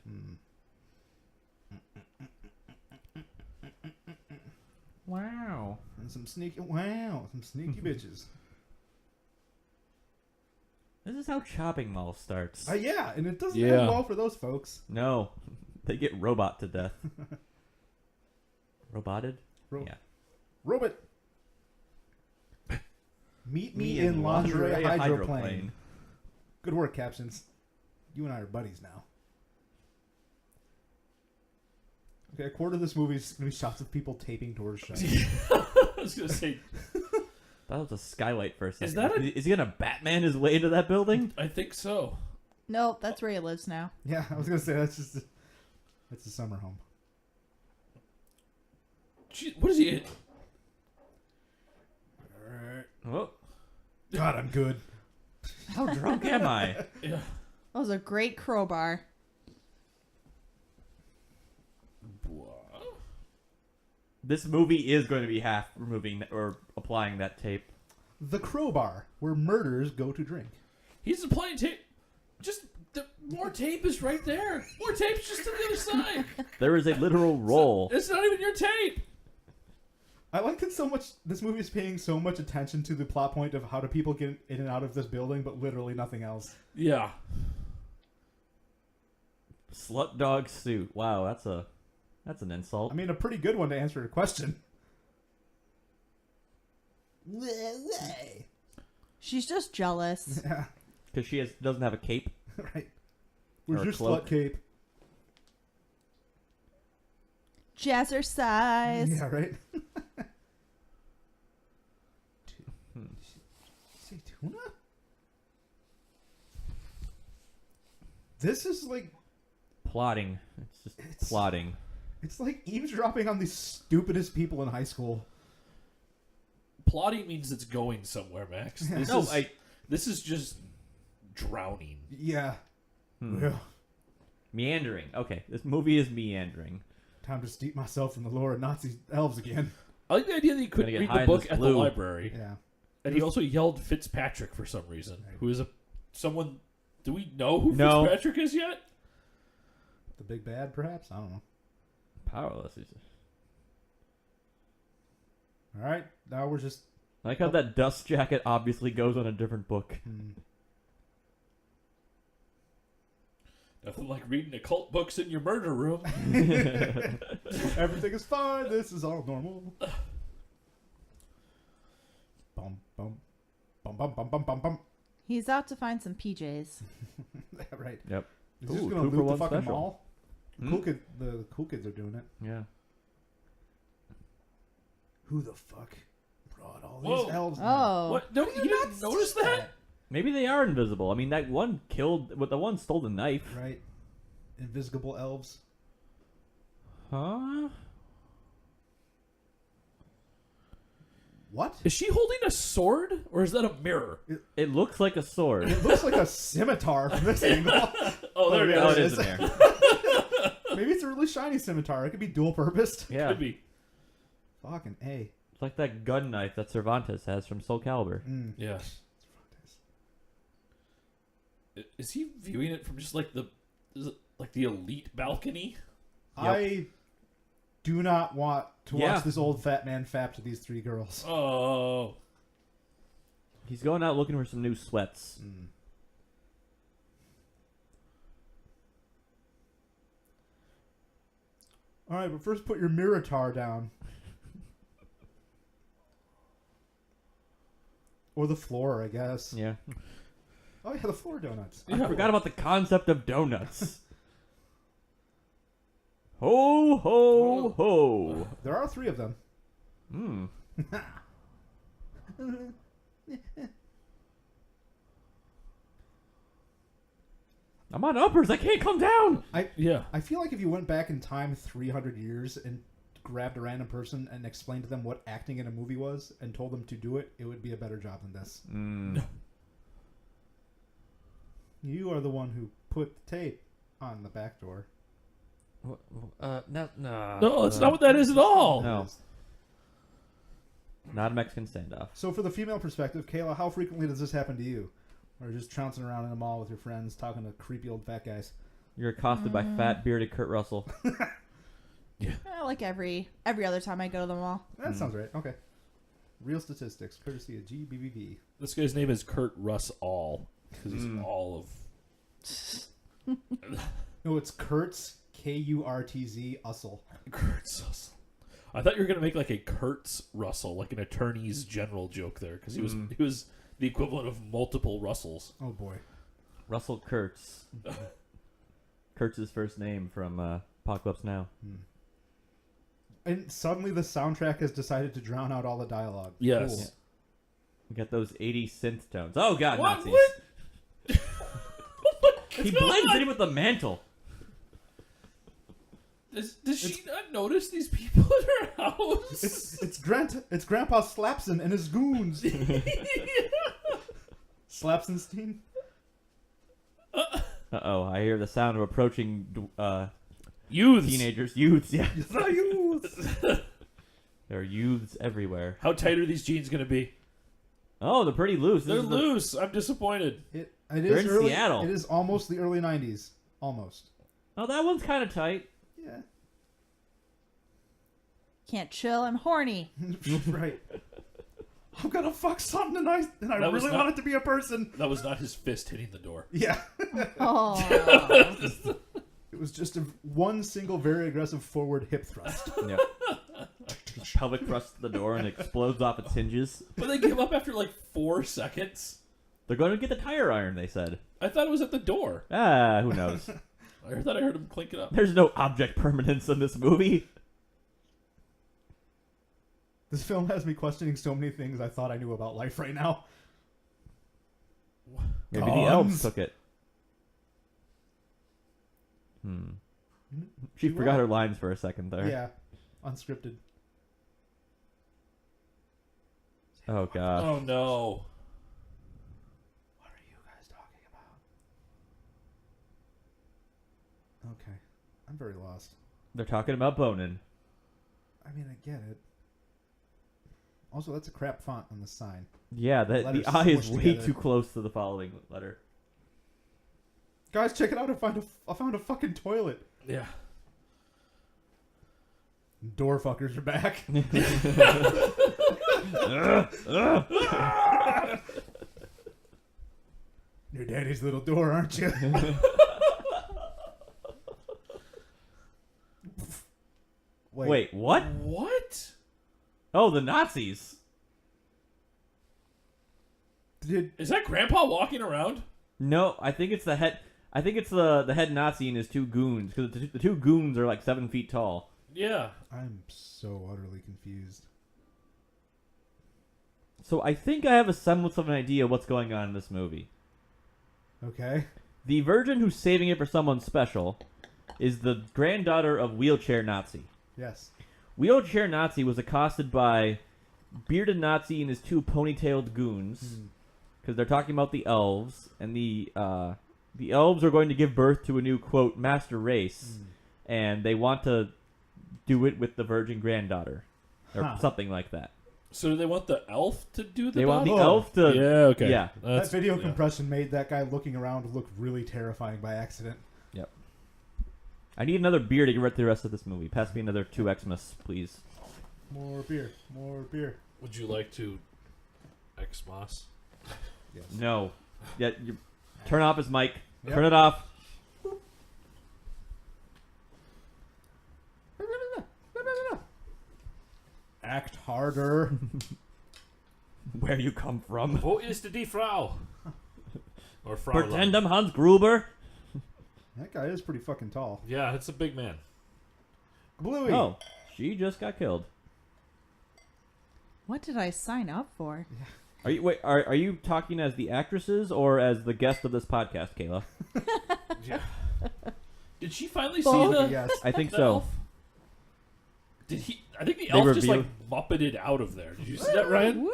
Wow. And some sneaky bitches. This is how Chopping Mall starts. Yeah, and it doesn't Yeah. end well for those folks. No. They get robot to death. Roboted? Yeah. Robot. Meet me in lingerie hydroplane. Good work, captions. You and I are buddies now. Okay, a quarter of this movie is going to be shots of people taping doors shut. I was going to say, That was a skylight for a second. Is that Is he gonna Batman his way into that building? I think so. Nope, that's where he lives now. Yeah, I was going to say that's a summer home. Gee, what is he? Oh, God, I'm good. how drunk am I? Yeah. That was a great crowbar. This movie is going to be half removing or applying that tape. The Crowbar, where murders go to drink. He's applying tape. Just more tape is right there. More tape's just on the other side. There is a literal roll. It's not even your tape. I like that so much. This movie is paying so much attention to the plot point of how do people get in and out of this building, but literally nothing else. Yeah. Slut dog suit. Wow, that's an insult. I mean, a pretty good one to answer your question. She's just jealous. Yeah, Because she doesn't have a cape. right. Where's Or a your cloak. slut cape? Jazzercise. Yeah, right. Say tuna? This is like Plotting. It's just It's- plotting. it's like eavesdropping on the stupidest people in high school. Plotting means it's going somewhere, Max. This No, is this is just drowning. Yeah. Hmm. Yeah. Meandering. Okay, this movie is meandering. Time to steep myself in the lore of Nazi elves again. I like the idea that he couldn't get read high the in book this at the blue. library. Yeah. And he also yelled Fitzpatrick for some reason. Right. Who is someone... Do we know who No. Fitzpatrick is yet? The big bad, perhaps? I don't know. Powerless. All right. Now we're just... I like how that dust jacket obviously goes on a different book. Nothing like reading occult books in your murder room. Everything is fine. This is all normal. Bum, bum. Bum, bum, bum, bum, bum, bum. He's out to find some PJs. Right. Yep. Is this Ooh, going 2 to for loot the 1 fucking special. mall? The cool kids are doing it. Yeah. Who the fuck brought all Whoa. these elves? Oh. What? No, you didn't notice that? Maybe they are invisible. I mean, that one killed, but the one stole the knife. Right. Invisible elves. Huh? What? Is she holding a sword? Or is that a mirror? It looks like a sword. It looks like a scimitar from this angle. Oh, there yeah, it Oh, it is. is in there. Maybe it's a really shiny scimitar. It could be dual purposed. Yeah. Could be. Fucking A. It's like that gun knife that Cervantes has from Soul Calibur. Yeah. Is he viewing it from just like the elite balcony? I do not want to Yeah. watch this old fat man fap to these 3 girls. Oh. He's going out looking for some new sweats. All right, but first put your Minotaur down. Or the floor, I guess. Yeah. Oh yeah, the floor donuts. I forgot about the concept of donuts. Ho, ho, ho. There are 3 of them. Hmm. I'm on uppers. I can't come down. Yeah. I feel like if you went back in time 300 years and grabbed a random person and explained to them what acting in a movie was and told them to do it, it would be a better job than this. You are the one who put the tape on the back door. No, No, that's not what that is at all. No. Not a Mexican standoff. So for the female perspective, Kayla, how frequently does this happen to you? Or just trouncing around in a mall with your friends, talking to creepy old fat guys? You're accosted by fat, bearded Kurt Russell. Like every other time I go to the mall. That sounds right. Okay. Real statistics, courtesy of GBBV. This guy's name is Kurt Russ All. Because he's all of... No, it's Kurtz, Kurtz, Ussel. Kurtz Russell. I thought you were going to make like a Kurtz Russell, like an attorney's general joke there. Because he was the equivalent of multiple Russells. Oh boy. Russell Kurtz. Kurtz's first name from Apocalypse Now. And suddenly the soundtrack has decided to drown out all the dialogue. Yes. Cool. Yeah. We got those 80s synth tones. Oh god, What? Nazis. What? He blends in with the mantle. Does she not notice these people in her house? It's Grandpa Slapson and his goons. Slapsenstein? Uh-oh, I hear the sound of approaching Youths. youths, yeah. The youth. There are youths everywhere. How tight are these jeans going to be? Oh, they're pretty loose. This They're is the- loose. I'm disappointed. It They're is in early, Seattle. It is almost the early 90s. Almost. Oh, that one's kind of tight. Yeah. Can't chill. I'm horny. Right. I'm gonna fuck something tonight, and I That was really not- want it to be a person. That was not his fist hitting the door. Yeah. Oh. It was just one single very aggressive forward hip thrust. Yep. Pelvic thrusts to the door and explodes off its hinges. But they give up after like 4 seconds. They're going to get the tire iron, they said. I thought it was at the door. Ah, who knows? I thought I heard him clink it up. There's no object permanence in this movie. This film has me questioning so many things I thought I knew about life right now. Maybe the Guns. elves took it. She forgot what? her lines for a second there. Yeah. Unscripted. Oh, gosh. Oh no. What are you guys talking about? Okay. I'm very lost. They're talking about boning. I mean, I get it. Also, that's a crap font on the sign. Yeah, the Letters I is smushed way together. too close to the following letter. Guys, check it out! I found a fucking toilet. Yeah. Door fuckers are back. Your daddy's little door, aren't you? Wait, what? What? Oh, the Nazis. Is that Grandpa walking around? No, I think it's the head. I think it's the head Nazi and his two goons, because the two goons are like 7 feet tall. Yeah. I'm so utterly confused. So I think I have a semblance of an idea what's going on in this movie. Okay. The virgin who's saving it for someone special is the granddaughter of Wheelchair Nazi. Yes. Wheelchair Nazi was accosted by Bearded Nazi and his two ponytailed goons, because they're talking about the elves, and the elves are going to give birth to a new, quote, master race, and they want to do it with the virgin granddaughter, or something like that. So do they want the elf to do the They want the daughter? elf to... Yeah, okay. Yeah. That video compression made that guy looking around look really terrifying by accident. Yep. I need another beer to get right through the rest of this movie. Pass me another 2 Xmas, please. More beer. More beer. Would you like to Xmas? Yes. No. Yeah, turn off his mic. Yep. Turn it off. Act harder. Where you come from. Wo ist die Frau? Or Frau. Pretendum Hans Gruber. That guy is pretty fucking tall. Yeah, it's a big man. Bluey. Oh, she just got killed. What did I sign up for? Are you talking as the actresses or as the guest of this podcast, Kayla? Yeah. Did she finally Both. see the, Yes. I think the so. elf? Did he? I think the elf just like muppeted out of there. Did you see that, Ryan? Woo!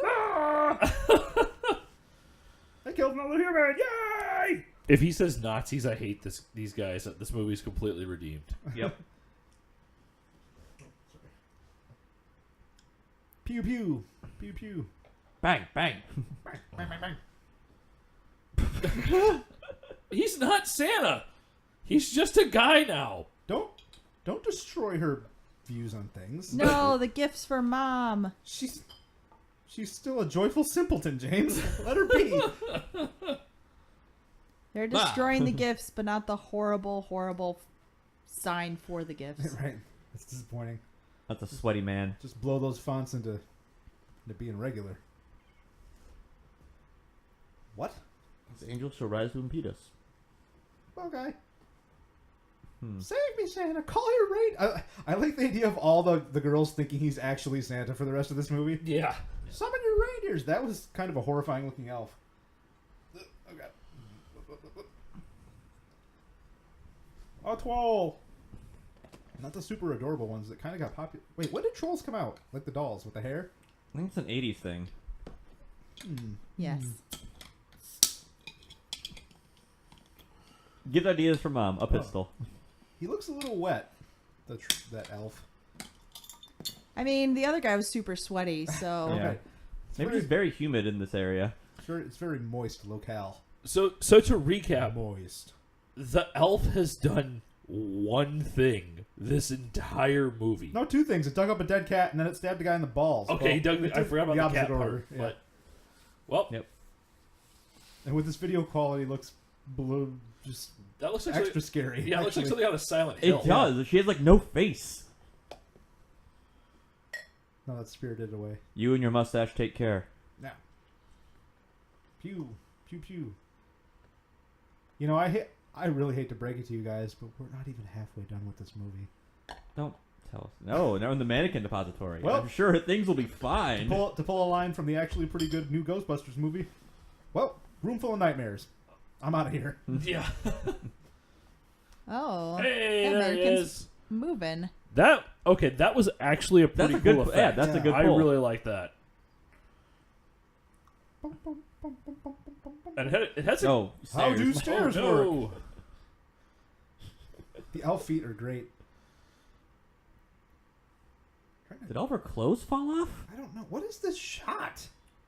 I killed another human. Yay! If he says Nazis, I hate these guys. This movie's completely redeemed. Yep. Pew pew. Pew pew. Bang, bang. Bang, bang, bang, bang. He's not Santa. He's just a guy now. Don't destroy her views on things. No, the gifts for Mom. She's still a joyful simpleton, James. Let her be. They're destroying the gifts, but not the horrible, horrible sign for the gifts. Right. It's disappointing. That's a sweaty man. Just blow those fonts into being regular. What? His angels shall rise to impede us. Okay. Save me, Santa. Call your rain. I like the idea of all the girls thinking he's actually Santa for the rest of this movie. Yeah. Summon your reindeers. That was kind of a horrifying looking elf. Oh, God. A troll. Not the super adorable ones that kind of got popular. Wait, when did trolls come out? Like the dolls with the hair? I think it's an 80s thing. Yes. Give ideas for Mom. A pistol. He looks a little wet. That elf. I mean, the other guy was super sweaty, so Yeah. Okay. Maybe it's very humid in this area. It's very moist locale. So to recap, Moist. the elf has done one thing this entire movie. No, 2 things. It dug up a dead cat and then it stabbed a guy in the balls. Okay, Well, I forgot about the opposite cat part. order, yeah. But, well, Yep. And with this video quality, looks blue, just that looks like extra scary. Yeah, it looks like actually. something out of Silent Hill. It does. She has like no face. No, that's spirited away. You and your mustache take care. Now. Pew. Pew pew. You know, I really hate to break it to you guys, but we're not even halfway done with this movie. Don't tell us. No, they're in the mannequin depository. Well- I'm sure things will be fine. To pull a line from the actually pretty good new Ghostbusters movie. Well, room full of nightmares. I'm out of here. Yeah. oh, Hey, that there he mannequin's is. moving. That was actually a That's pretty a good. cool Yeah, effect. that's a good I pull. really like that. And it has a Oh, How do stairs. stairs oh, work? no. The elf feet are great. Did all of her clothes fall off? I don't know. What is this shot?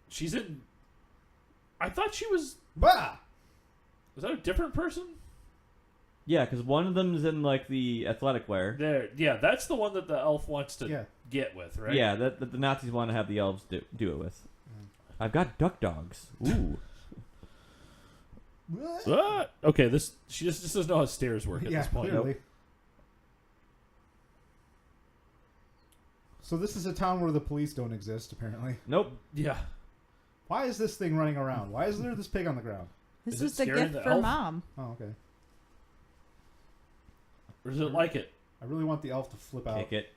She's in. I thought she was. Bah! Was that a different person? Yeah, because one of them's in like the athletic wear. There. Yeah, that's the one that the elf wants to Yeah. get with, right? Yeah, that the Nazis want to have the elves do it with. I've got duck dogs. Ooh. Okay, she just doesn't know how stairs work at Yeah, this point. clearly. So this is a town where the police don't exist, apparently. Nope. Yeah. Why is this thing running around? Why is there this pig on the ground? This Is it was the scaring gift the for elf? Mom. Oh, okay. Or does it like it? I really want the elf to flip out. Kick it.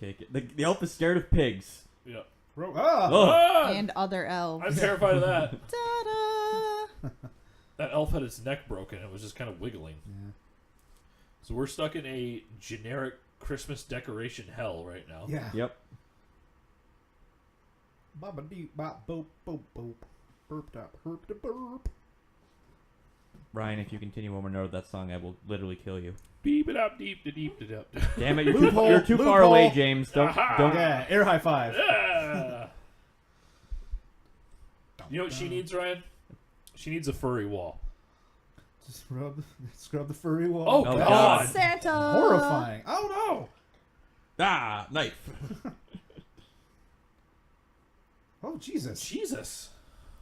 Kick it. The elf is scared of pigs. Yeah. Ah! Oh. Ah! And other elves. I'm terrified of that. Ta-da! That elf had its neck broken. It was just kind of wiggling. Yeah. So we're stuck in a generic Christmas decoration hell right now. Yeah. Yep. Bop-a-dee, bop, boop, boop, boop. Burp, dop, herp, da, burp. Ryan, if you continue one more note of that song, I will literally kill you. Beep it up, deep to deep to deep. Damn it! Loophole, You're too far loophole. away, James. Don't. Yeah, air high five. Yeah. You know what she needs, Ryan? She needs a furry wall. Just scrub the furry wall. Oh, That's God. Santa! horrifying. Oh, Ah, knife. no. Oh, Jesus. Jesus.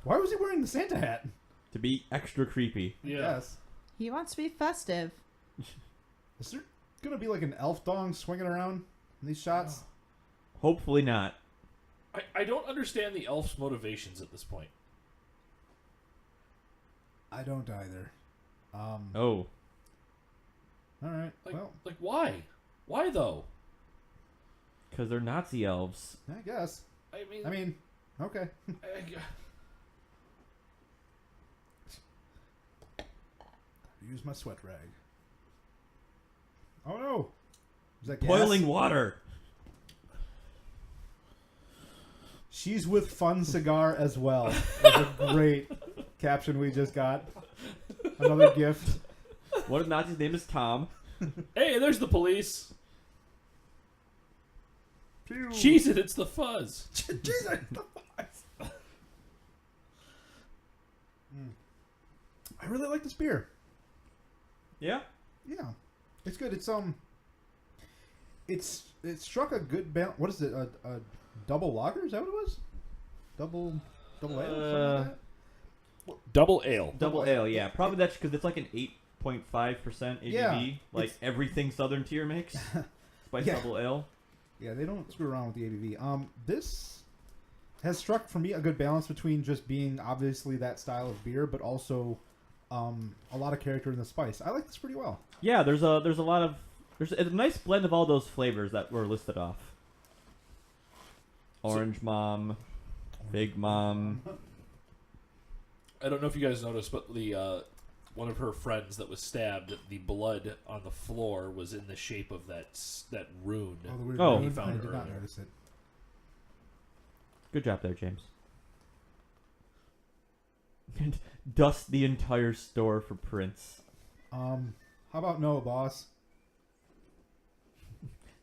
Why was he wearing the Santa hat? To be extra creepy. Yeah. Yes. He wants to be festive. Is there going to be like an elf dong swinging around in these shots? Hopefully not. I don't understand the elf's motivations at this point. I don't either. Oh. All right. Like why? Why though? Because they're Nazi elves. I guess. I mean, Okay. Use my sweat rag. Oh no! Is that gas? Boiling water. She's with Fun Cigar as well. That's a great caption we just got. Another gift. One of the Nazis' name is Tom. hey, there's the police. Pew. Cheese it, it's the fuzz. Jesus! I really like this beer. Yeah. Yeah, it's good. It struck a good balance. What is it? A double lager? Is that what it was? Double ale? Something like that? Double ale. Double ale, yeah. Probably that's because it's like an 8.5% ABV. Yeah, like everything Southern Tier makes. Spice Yeah. double ale. Yeah, they don't screw around with the ABV. This has struck for me a good balance between just being obviously that style of beer, but also a lot of character in the spice. I like this pretty well. Yeah, there's a lot of there's a nice blend of all those flavors that were listed off. Orange Mom, Big Mom. I don't know if you guys noticed, but the one of her friends that was stabbed, the blood on the floor was in the shape of that rune. The weird Oh. rune. He found I it did not earlier. notice it. Good job there, James. And dust the entire store for prints. How about no, boss?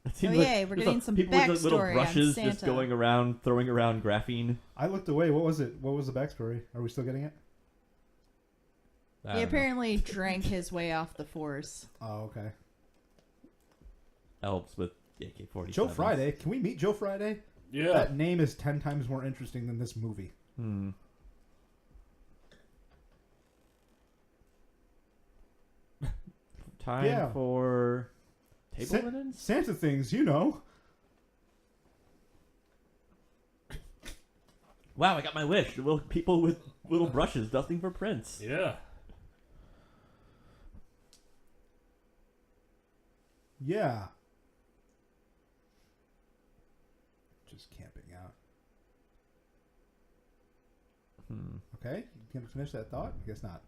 It seems Oh, yay, we're there's getting some people with those little backstory on brushes just Santa. going around, throwing around graphene. I looked away. What was it? What was the backstory? Are we still getting it? I He don't know. apparently drank his way off the force. Oh, okay. Elves with AK-47. Joe Friday. Can we meet Joe Friday? Yeah. That name is 10 times more interesting than this movie. Time Yeah. for table Sa- linens? Santa things, you know. Wow, I got my wish. Little people with little brushes dusting for prints. Yeah. Yeah. Just camping out. Okay, you can finish that thought? I guess not.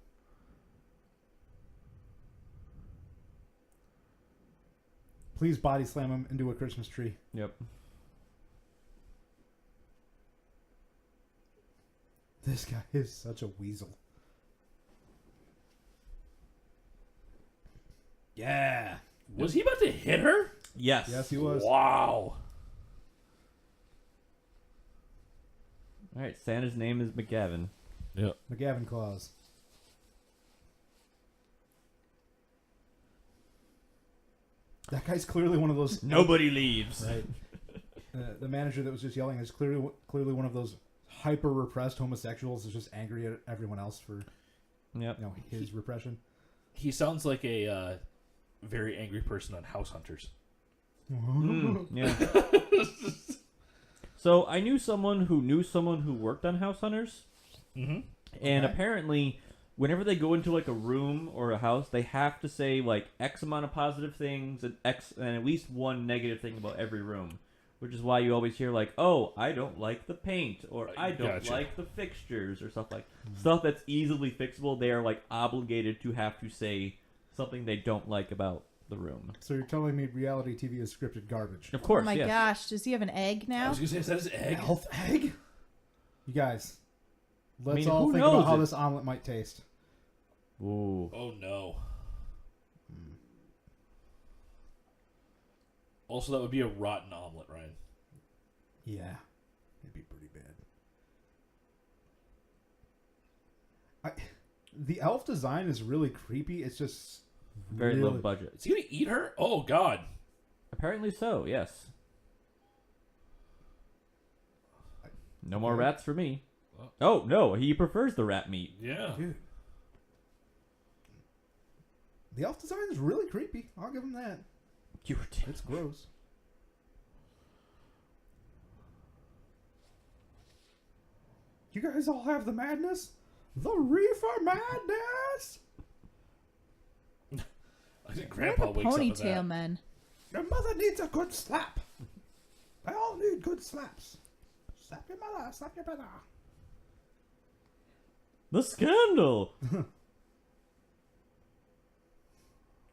Please body slam him into a Christmas tree. Yep. This guy is such a weasel. Yeah. Was he about to hit her? Yes. Yes, he was. Wow. All right, Santa's name is McGavin. Yeah. McGavin Claus. That guy's clearly one of those. Nobody leaves. Right. The manager that was just yelling is clearly one of those hyper repressed homosexuals that's just angry at everyone else for Yep. his repression. He sounds like a very angry person on House Hunters. Yeah. So I knew someone who worked on House Hunters, Mm-hmm. and Okay. apparently, whenever they go into like a room or a house, they have to say like X amount of positive things and at least one negative thing about every room. Which is why you always hear like, "Oh, I don't like the paint," or "I don't Gotcha. like the fixtures," or stuff like stuff that's easily fixable. They are like obligated to have to say something they don't like about the room. So you're telling me reality TV is scripted garbage? Of course, Oh my yes. gosh, does he have an egg I now? was gonna say, is that his egg? Elf egg? You guys, let's mean, all who think knows about how it? this omelet might taste. Ooh. Oh no. Also, that would be a rotten omelet, Ryan. Yeah, it'd be pretty bad. The elf design is really creepy. It's just Very really, low budget. Is he gonna eat her? Oh God. Apparently so, yes. No more Okay. rats for me. Oh. Oh, no, he prefers the rat meat. Yeah. Dude. The elf design is really creepy. I'll give him that. You It's gross. You guys all have the madness? The reefer madness! I think Where are Grandpa the wakes up with ponytail that. men? Your mother needs a good slap. They all need good slaps. Slap your mother, slap your brother. The scandal!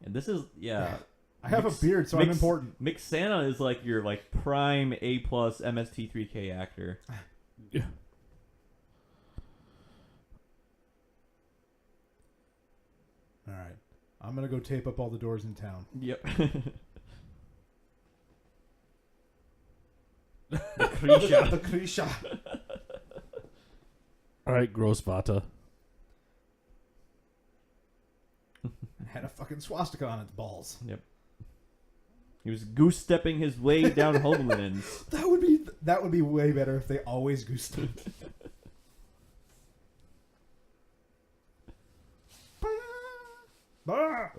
And this is, yeah. I have a beard, so I'm Mix- important. Mick Santa is like your like prime A+ MST3K actor. Yeah. All right. I'm going to go tape up all the doors in town. Yep. The Krisha. The Krisha. All right, gross Vata. Had a fucking swastika on its balls. Yep. He was goose stepping his way down Homelands. That would be way better if they always goosed it.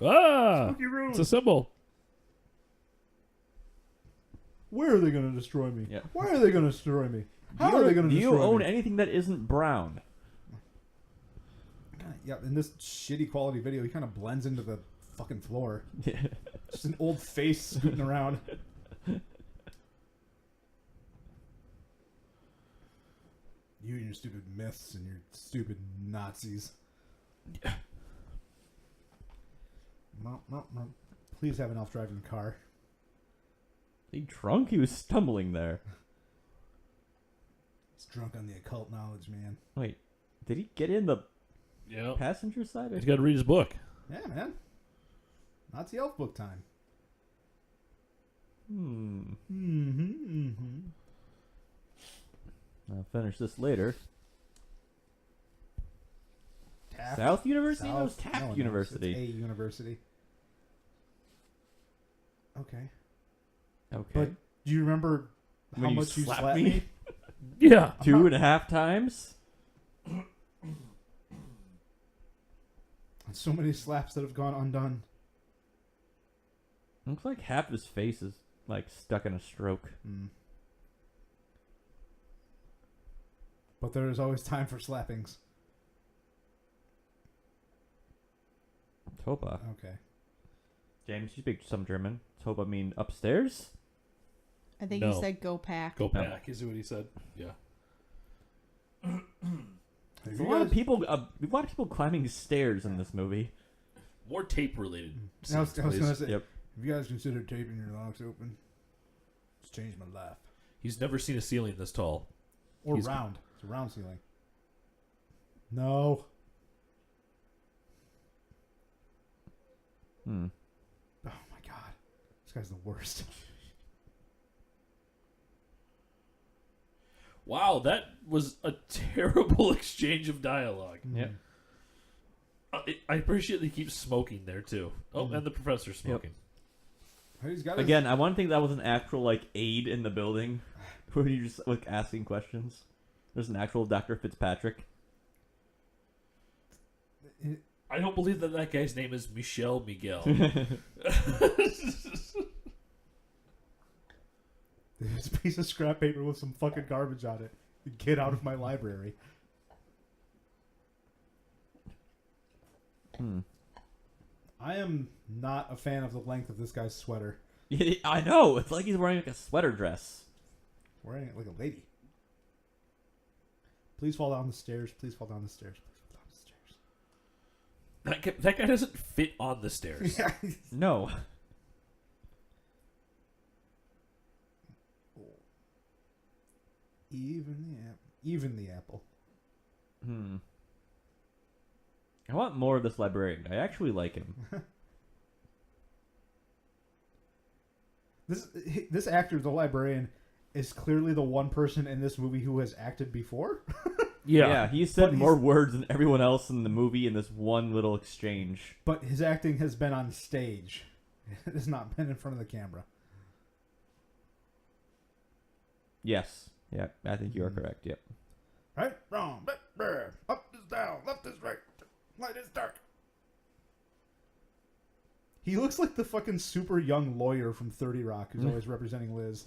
Ah! Spooky room. It's a symbol. Where are they going to destroy me? Yeah. Why are they going to destroy me? How are they going to Do destroy you own me? anything that isn't brown? Yeah, in this shitty quality video, he kind of blends into the fucking floor. Just an old face scooting around. You and your stupid myths and your stupid Nazis. Please have an elf driving the car. He drunk? He was stumbling there. He's drunk on the occult knowledge, man. Wait, did he get in the Yeah. passenger side? He's got to read his book. Yeah, man. Nazi elf book time. I'll finish this later. Taft. South University? No, it was South- Taft no, no, University. It's a university. Okay. Okay. But do you remember how When you much you slapped slapped me? me? Yeah. 2.5 times? So many slaps that have gone undone. Looks like half his face is like stuck in a stroke. But there is always time for slappings. Toba. Okay. James, you speak some German. Toba mean upstairs? I think No. he said go pack. Go back is what he said. Yeah. There's a lot of people climbing stairs in this movie. More tape related. I was going to say, Yep. have you guys considered taping your locks open? It's changed my life. He's never seen a ceiling this tall. Or He's- round. It's a round ceiling. No. Oh my god. This guy's the worst. Wow, that was a terrible exchange of dialogue. Yep. I appreciate that he keeps smoking there too. Oh, and the professor's smoking. He's got his- Again, I want to think that was an actual like aide in the building, where you just like asking questions. There's an actual Dr. Fitzpatrick. I don't believe that guy's name is Michel Miguel. There's a piece of scrap paper with some fucking garbage on it. Get out of my library. I am not a fan of the length of this guy's sweater. I know. It's like he's wearing like a sweater dress. Wearing it like a lady. Please fall down the stairs. Please fall down the stairs. Please fall down the stairs. That guy doesn't fit on the stairs. Yeah. No. Even the apple. I want more of this librarian. I actually like him. This actor, the librarian, is clearly the one person in this movie who has acted before. Yeah, he said But more words than everyone else in the movie in this one little exchange. But his acting has been on stage. It has not been in front of the camera. Yes. Yeah, I think you are correct. Yep. Right, wrong, up is down, left is right, light is dark. He looks like the fucking super young lawyer from 30 Rock who's always representing Liz.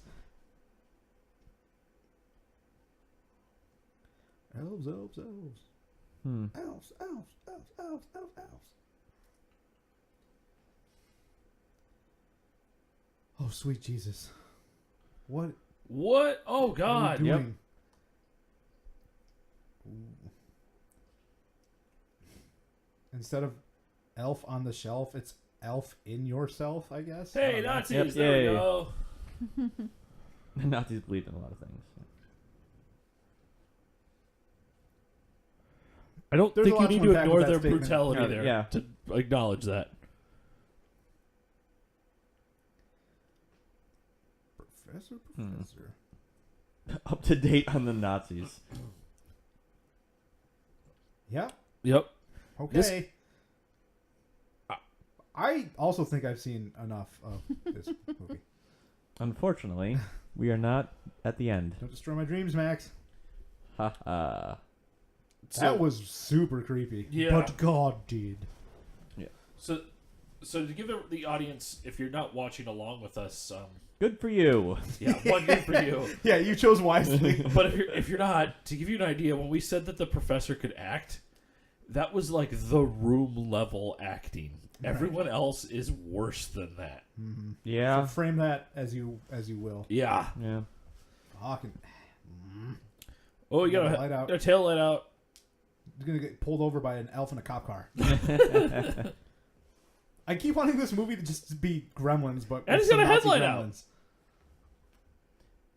Elves, elves, elves. Elves, elves, elves, elves, elves, elves. Oh, sweet Jesus. What What? Oh are God! we Yep. doing? Ooh. Instead of elf on the shelf, it's elf in yourself, I guess. I Hey, don't know. Nazis! Yep, There we yay. go. Nazis believe in a lot of things. I don't There's a think you lot need to to unpack ignore with that their statement. brutality No, there yeah. to acknowledge that. Professor. Up to date on the Nazis. Yep. Yep. Okay. This- I also think I've seen enough of this movie. Unfortunately, we are not at the end. Don't destroy my dreams, Max. Ha ha. That was super creepy. Yeah. But God did. So to give the audience, if you're not watching along with us, Good for you. yeah, one good for you. Yeah, you chose wisely. But if you're not, to give you an idea, when we said that the professor could act, that was like the room level acting. Everyone else is worse than that. Yeah. So frame that as you will. Yeah. Yeah. Fucking. Oh, you Light gotta out. gotta tail light out. You're gonna get pulled over by an elf in a cop car. I keep wanting this movie to just be Gremlins, but And with it's got some a Nazi headlight out. Gremlins.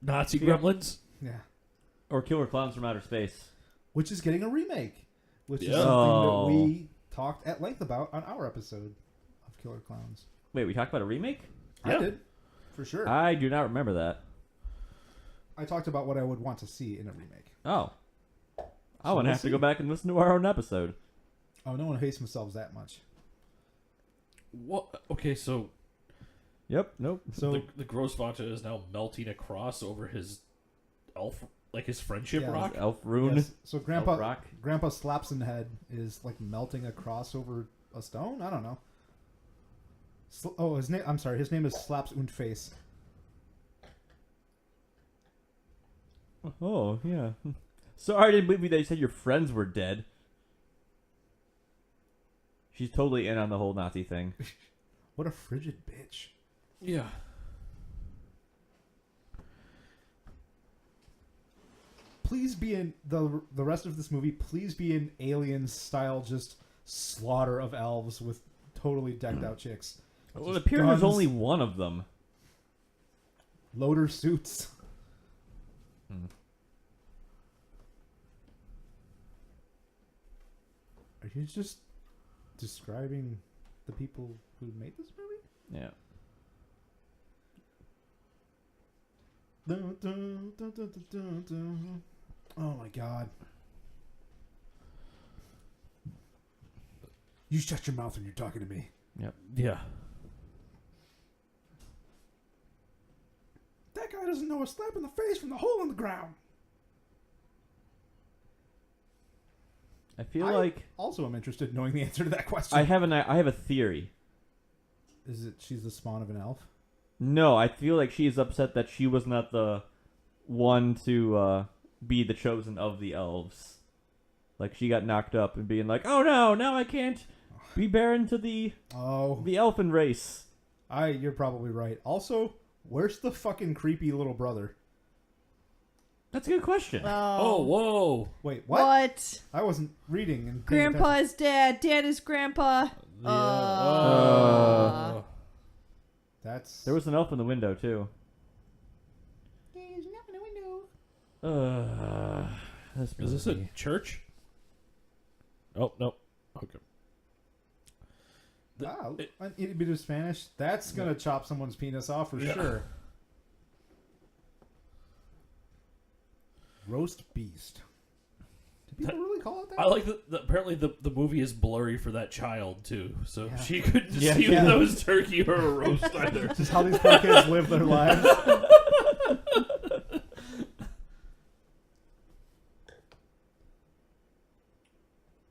Nazi Yeah. gremlins. Yeah, Or Killer Clowns from Outer Space. which is getting a remake, which is Yeah. something Oh. that we talked at length about on our episode of Killer Clowns. Wait, we talked about a remake? I Yeah. did, for sure. I do not remember that. I talked about what I would want to see in a remake. Oh. I So want to we'll have to see. go back and listen to our own episode. Oh, no one hates themselves that much. What? Okay, so Yep. Nope. So the Grossvater is now melting across over his elf, like his friendship Yeah. rock. Elf Rune. yes, so Grandpa Rock. Grandpa Slapsonhead is like melting across over a stone. I don't know. His name. I'm sorry. His name is Slaps und Face. Oh, yeah. Sorry, I didn't believe you that you said your friends were dead. She's totally in on the whole Nazi thing. What a frigid bitch. Yeah. Please be in the rest of this movie. Please be in Aliens style, just slaughter of elves with totally decked out chicks. Well, it Just appears there's guns, only one of them. loader suits. Are you just describing the people who made this movie? Yeah. Dun, dun, dun, dun, dun, dun, dun. Oh my god. You shut your mouth when you're talking to me. Yep. Yeah. That guy doesn't know a slap in the face from the hole in the ground. I feel I like also am interested in knowing the answer to that question. I have a theory. Is it she's the spawn of an elf? No, I feel like she's upset that she was not the one to be the chosen of the elves. Like she got knocked up and being like, "Oh no, now I can't be barren to the elfin race." You're probably right. Also, where's the fucking creepy little brother? That's a good question. Oh, whoa. Wait, what? What? I wasn't reading and paying attention. Grandpa's dad. Dad is grandpa. That's There was an elf in the window too. There's an elf in the window. Is this a church? Oh, no. Okay. an itty bit of Spanish. That's gonna chop someone's penis off for sure. Roast beast. Did people really call it that? I like that apparently the movie is blurry for that child, too. So Yeah. she couldn't Yeah, see yeah. if that was turkey or a roast either. Just how these poor kids live their lives.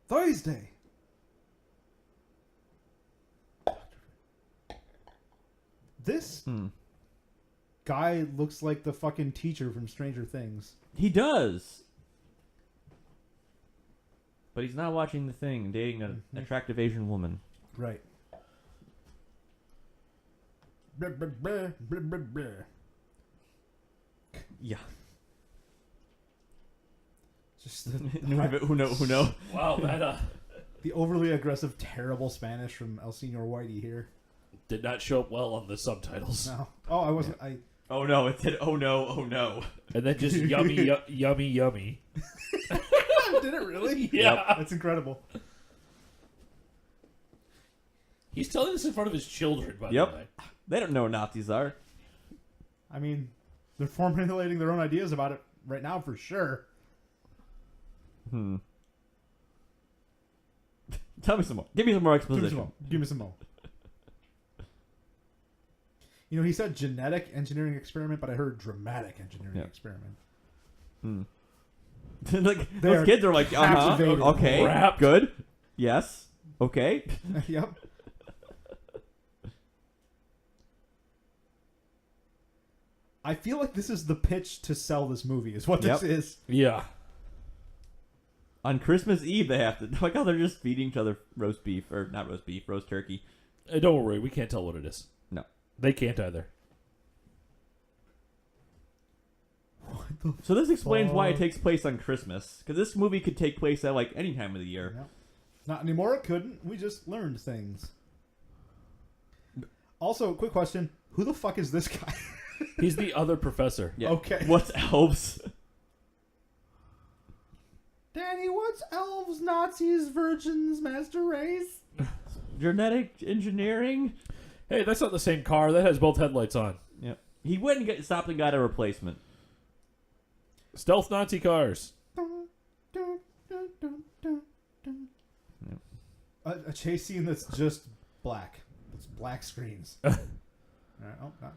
Thursday. This guy looks like the fucking teacher from Stranger Things. He does. But he's not watching The Thing and dating an attractive Asian woman. Right. Brr, brr, brr, brr, brr, brr. Yeah. Just the, Who know? Wow, that the overly aggressive, terrible Spanish from El Señor Whitey here. did not show up well on the subtitles. No. Oh, I wasn't. I. Oh no, it said oh no. And then just yummy, yummy, yummy. Did it really? Yeah. That's incredible. He's telling this in front of his children, by the Yep. way. They don't know what Nazis are. I mean, they're formulating their own ideas about it right now for sure. Tell me some more. Give me some more Give me exposition. some more. Give me some more. You know, he said genetic engineering experiment, but I heard dramatic engineering experiment. Like They are those kids are like, captivated. okay, Wrapped. good, yes, okay. Yep. I feel like this is the pitch to sell this movie, is what this Yep. is. Yeah. On Christmas Eve, they have to. Like how they're just feeding each other roast beef or not roast beef, roast turkey. Don't worry, we can't tell what it is. No. They can't either. So this explains why it fuck? takes place on Christmas, because this movie could take place at like any time of the year. Yep. Not anymore, it couldn't. We just learned things. Also, quick question. Who the fuck is this guy? He's the other professor. Yeah. Okay. What's elves? Danny, what's elves, Nazis, virgins, master race? Genetic engineering. Hey, that's not the same car. That has both headlights on. Yep. He went and stopped and got a replacement. Stealth Nazi cars. A chase scene that's just black. It's black screens. All right, all right.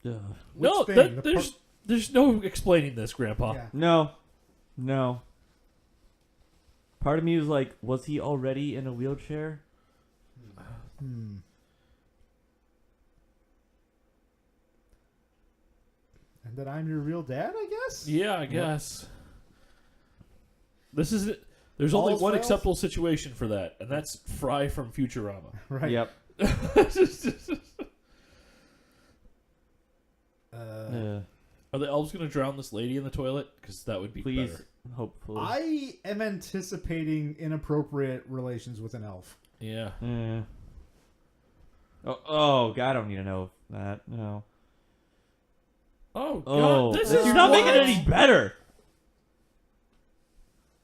No, Which thing? there's no explaining this, Grandpa. Yeah. No. Part of me was like, was he already in a wheelchair? And that I'm your real dad, I guess? Yeah, I guess. This is it. There's only All's one well. acceptable situation for that, and that's Fry from Futurama. Right. Yep. Are the elves going to drown this lady in the toilet? Because that would be Please, better. hopefully. I am anticipating inappropriate relations with an elf. Yeah. Oh, God, I don't need to know that. No. Oh, God. Oh, This you're is not making it what? any better.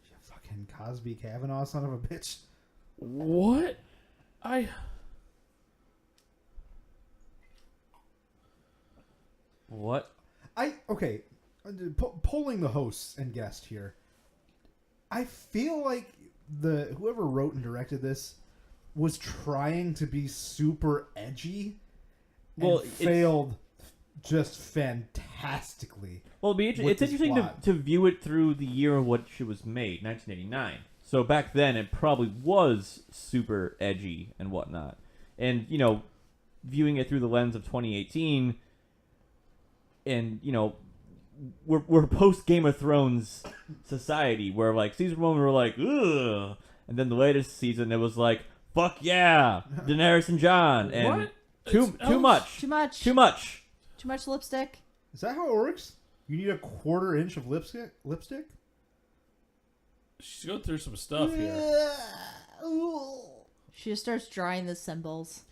You fucking Cosby Kavanaugh son of a bitch. What? What? Okay, polling the hosts and guest here. I feel like whoever wrote and directed this was trying to be super edgy, and failed just fantastically. Well, it's interesting to view it through the year in which it was made, 1989. So back then, it probably was super edgy and whatnot. And, viewing it through the lens of 2018, and, we're post Game of Thrones society, where, like, season 1 we were like, ugh. And then the latest season, it was like, fuck yeah, Daenerys and Jon. And What? too much. Too much lipstick. Is that how it works? You need a 1/4 inch of lipstick? She's going through some stuff here. She just starts drawing the symbols.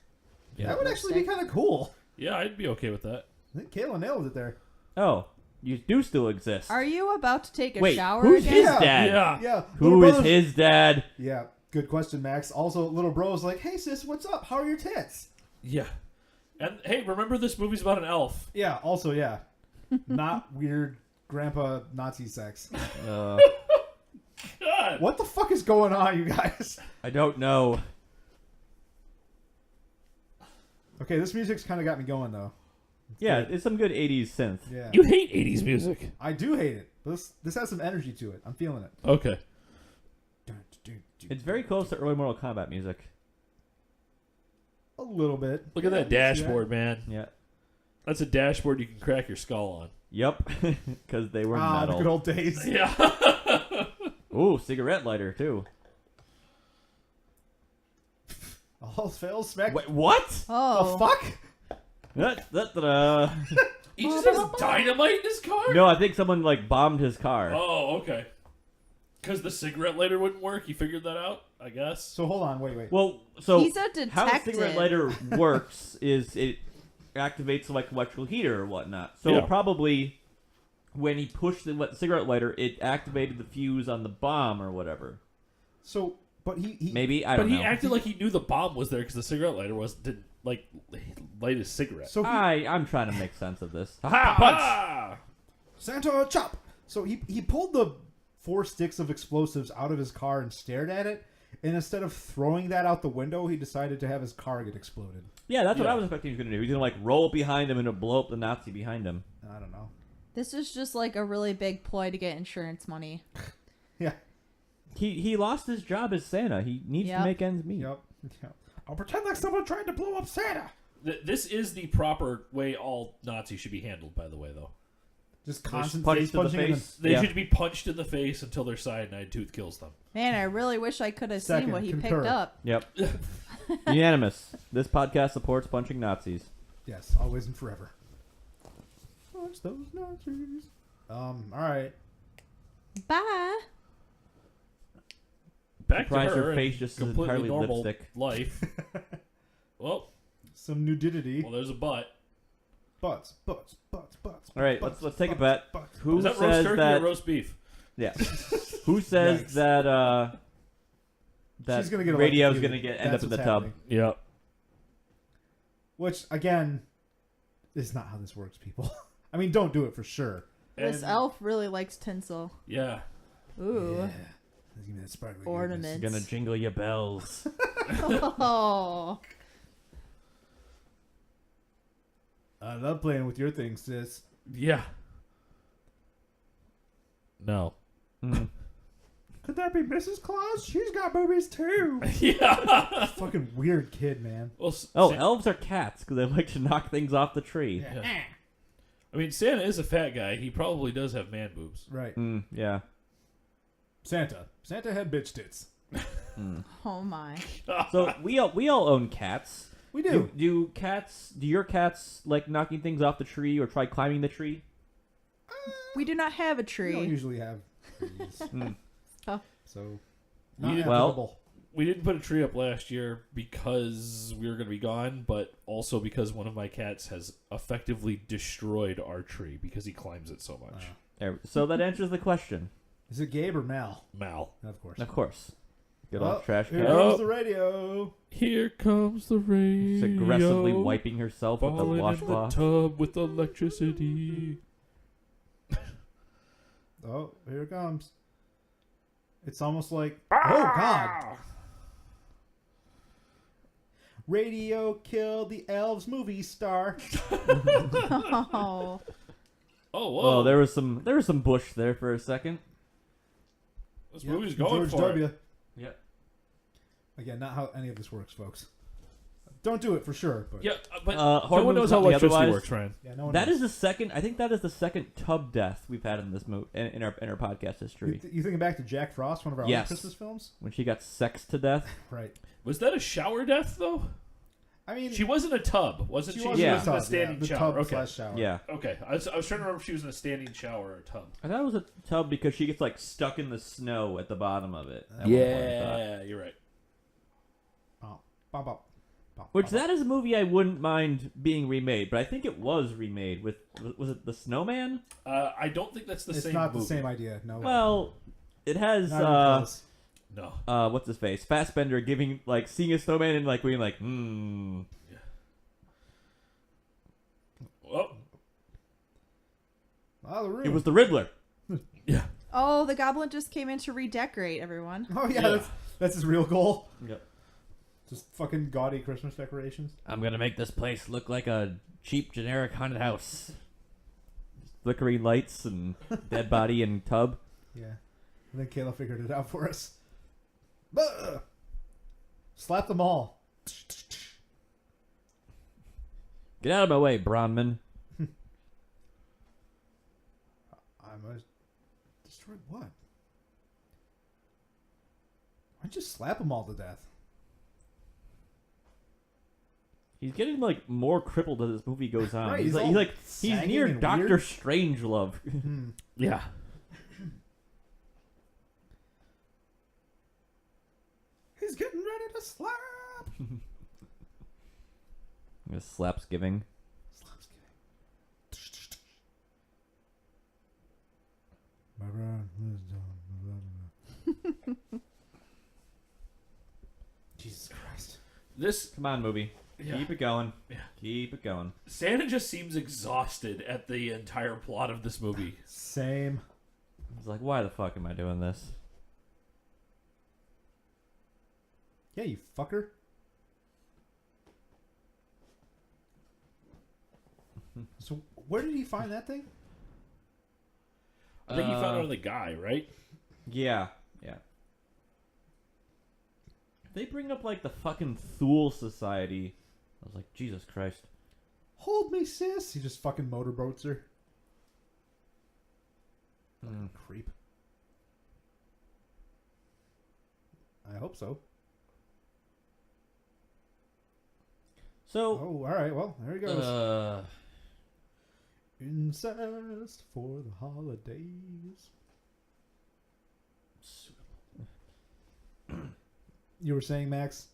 Yeah. That would actually be kind of cool. Yeah, I'd be okay with that. I think Kayla nailed it there. Oh, you do still exist. Are you about to take a Wait, shower who's again? his Yeah. dad? Yeah. Yeah. Who is his dad? Yeah, good question, Max. Also, little bro's like, hey, sis, what's up? How are your tits? Yeah. And hey, remember this movie's about an elf. Yeah, also, yeah. Not weird grandpa Nazi sex. Uh, God. What the fuck is going on, you guys? I don't know. Okay, this music's kind of got me going, though. Yeah, it's some good 80s synth. Yeah. You hate 80s music. I do hate it. But this has some energy to it. I'm feeling it. Okay. It's very close to early Mortal Kombat music. A little bit. Look at Yeah, that dashboard, man. Yeah. That's a dashboard you can crack your skull on. Yep. Because they were Ah, the metal. good old days. Yeah. Ooh, cigarette lighter, too. All fails smack. Wait, what? The Oh. fuck? Da-da-da. He just has dynamite in his car? No, I think someone, like, bombed his car. Oh, okay. Because the cigarette lighter wouldn't work? He figured that out, I guess. So hold on, wait. Well, so He's a how a detective. cigarette lighter works is it activates like electrical heater or whatnot. So Yeah. probably when he pushed the cigarette lighter, it activated the fuse on the bomb or whatever. So, but he Maybe I But don't he know. acted like he knew the bomb was there because the cigarette lighter didn't like light his cigarette. So he, I'm trying to make sense of this. Ha punch! Ah! Santa chop. So he pulled the 4 sticks of explosives out of his car and stared at it. And instead of throwing that out the window, he decided to have his car get exploded. Yeah, that's what Yeah. I was expecting he was going to do. He's going to like roll behind him and it'll blow up the Nazi behind him. I don't know. This is just like a really big ploy to get insurance money. Yeah. He lost his job as Santa. He needs Yep. to make ends meet. Yep. I'll pretend like someone tried to blow up Santa. This is the proper way all Nazis should be handled, by the way, though. Just constant Punch face to the punching in face. They Yeah. should be punched in the face until their cyanide tooth kills them. Man, I really wish I could have seen Second, what he concur. picked up. Yep. Unanimous. This podcast supports punching Nazis. Yes, always and forever. Punch those Nazis. All right. Bye. Back Surprised to her her face and just is completely entirely normal lipstick. life. well, Some nudity. there's a butt. Butts. All right, butts, let's take a butts, bet. butts. Who Is that roast says turkey that? or roast beef? Yeah. Who says Yikes. that She's gonna get radio's electrocuted. gonna end That's up in the what's tub? happening. Yeah. Which, again, is not how this works, people. I mean, don't do it for sure. This elf really likes tinsel. Yeah. Ooh. Yeah. Give me that sparkly Ornaments. Gonna jingle your bells. Oh. goodness. I love playing with your things, sis. Yeah. No. Mm. Could that be Mrs. Claus? She's got boobies too. yeah. Fucking weird kid, man. Well, Oh, elves are cats because they like to knock things off the tree. Yeah. I mean, Santa is a fat guy. He probably does have man boobs. Right. Yeah. Santa had bitch tits. Oh my. So we all own cats. We do. Do your cats like knocking things off the tree or try climbing the tree? We do not have a We don't tree. usually have trees. Oh. So, not You- well- applicable. We didn't put a tree up last year because we were going to be gone, but also because one of my cats has effectively destroyed our tree because he climbs it so much. So that answers the question. Is it Gabe or Mal? Mal. Of course. Of course. Good Oh, old trash Here cat. Oh. comes the radio. Here comes the rain. She's aggressively wiping herself with a falling in the washcloth. tub with electricity. Oh, here it comes. It's almost like, oh god. Radio killed the Elves movie star. Oh. Oh, whoa. Well, there was some bush there for a second. This Yep, movie's going George for W. it. Yep. Again, not how any of this works, folks. Don't do it for sure. But Yeah, but horror no one movies knows how taught me electricity otherwise. works, Ryan. yeah, no one That knows. is the second. I think that is the second tub death we've had in this movie in our podcast history. You thinking back to Jack Frost, one of our other Yes. Christmas films? When she got sexed to death. Right. Was that a shower death, though? I mean, She was in a tub, wasn't she? was She in a was in tub, a standing the shower. tub Okay. slash shower. Yeah. Okay. I was trying to remember if she was in a standing shower or a tub. I thought it was a tub because she gets like stuck in the snow at the bottom of it. At one point, I thought. Yeah, you're right. Oh, bop, bop, bop, Which bop, that is a movie I wouldn't mind being remade, but I think it was remade with was it the Snowman? I don't think that's the It's same not movie. the same idea. No. Well, it has Not even close. No. what's his face? Fassbender giving like seeing a snowman and like being like, Oh, Oh, the room. It was the Riddler. yeah. Oh, the goblin just came in to redecorate everyone. Oh yeah, Yeah. that's his real goal. Yep. Just fucking gaudy Christmas decorations. I'm gonna make this place look like a cheap generic haunted house. Flickering lights and dead body and tub. Yeah. And then Kayla figured it out for us. Bah! Slap them all. Get out of my way, Bronman. I must destroy what? Why don't you slap them all to death? He's getting like more crippled as this movie goes on. Right, he's he's all he's sagging near and Doctor weird. Strangelove. Yeah. He's getting ready to slap. Slaps giving. Slaps giving. My brown Jesus Christ. This Come on, movie. Yeah. Keep it going. Yeah. Keep it going. Santa just seems exhausted at the entire plot of this movie. Same. He's like, why the fuck am I doing this? Yeah, you fucker. So where did he find that thing? I think he found it on the guy, right? Yeah. Yeah. They bring up like the fucking Thule Society. I was like, Jesus Christ. Hold me, sis. He just fucking motorboats her. Creep. I hope so. So, Oh, all right. Well, there he goes. Incest for the holidays. You were saying, Max?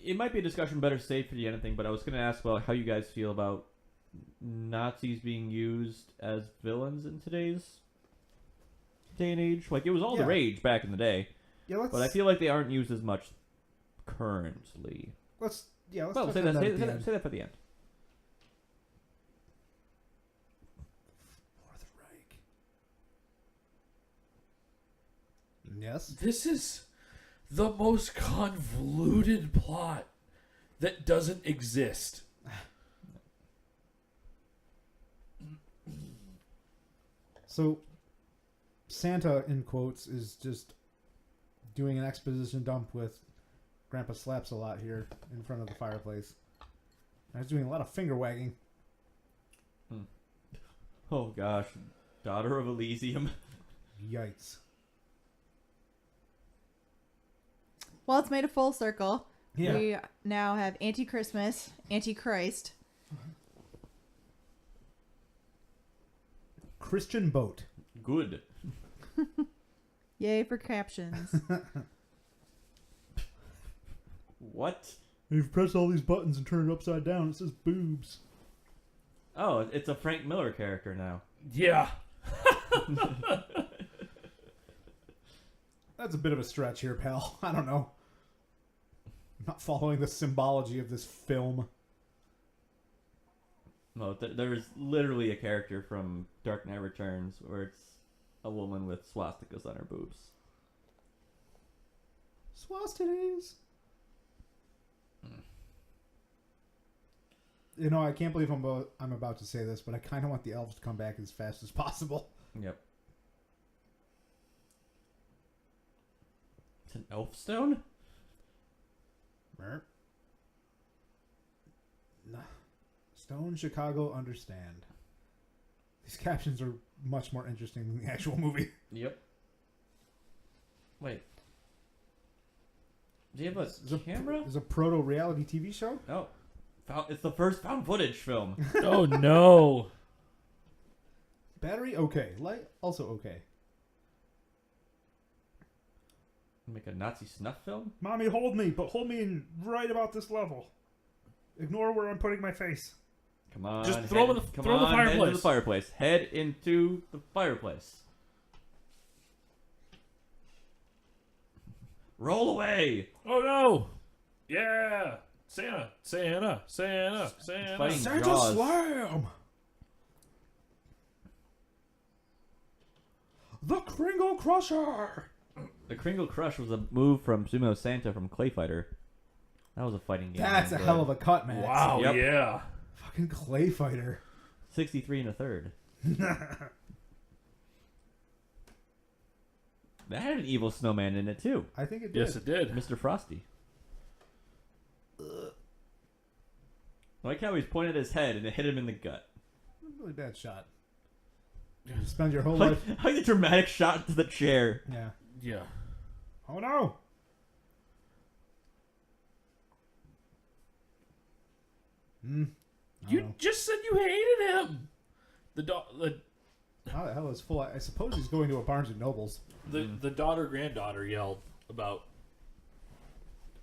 it might be a discussion better saved for the end of thing, but I was going to ask about how you guys feel about Nazis being used as villains in today's day and age. Like, it was all the Yeah. rage back in the day, Yeah, let's. but I feel like they aren't used as much currently. let's. Yeah, let's. Well, touch say on that, that say, at say, the that, end. say that for the end. Fourth Reich. Yes. This is the most convoluted plot that doesn't exist. So, Santa, in quotes, is just doing an exposition dump with Grandpa Slaps a lot here in front of the fireplace. I was doing a lot of finger wagging. Oh gosh, Daughter of Elysium. Yikes. Well, it's made a full circle. Yeah. We now have Anti-Christmas, Antichrist. Christian boat. Good. Yay for captions. What? You press all these buttons and turn it upside down. It says boobs. Oh, it's a Frank Miller character now. Yeah. That's a bit of a stretch here, pal. I don't know. I'm not following the symbology of this film. No, there's literally a character from Dark Knight Returns where it's a woman with swastikas on her boobs. Swastikas. You know, I can't believe I'm about to say this, but I kind of want the elves to come back as fast as possible. Yep. It's an elf stone? Nah. Stone, Chicago, understand. These captions are much more interesting than the actual movie. Yep. Wait. Do you have a camera? It's a proto-reality TV show? Oh. It's the first found footage film. Oh no! Battery, okay. Light, also okay. Make a Nazi snuff film? Mommy, hold me, but hold me in right about this level. Ignore where I'm putting my face. Come on. Just throw head, him in the- come throw on, the head into fireplace. the fireplace. Head into the fireplace. Roll away. Oh no! Yeah! Santa! Santa! Santa! Santa! Fighting Santa Jaws. Slam! The Kringle Crusher! The Kringle Crush was a move from Sumo Santa from Clay Fighter. That was a fighting game. That's a hell of a cut, man. Wow! Yep. Yeah. Fucking Clay Fighter. 63 and a third. That had an evil snowman in it too. I think it did. Yes, it did. Mr. Frosty. I like how he's pointed at his head and it hit him in the gut. Really bad shot. You spend your whole Like, life. like the dramatic shot to the chair. Yeah. Yeah. Oh no! I You don't know. just said you hated him. The How the hell is full? I suppose he's going to a Barnes and Nobles. the daughter granddaughter yelled about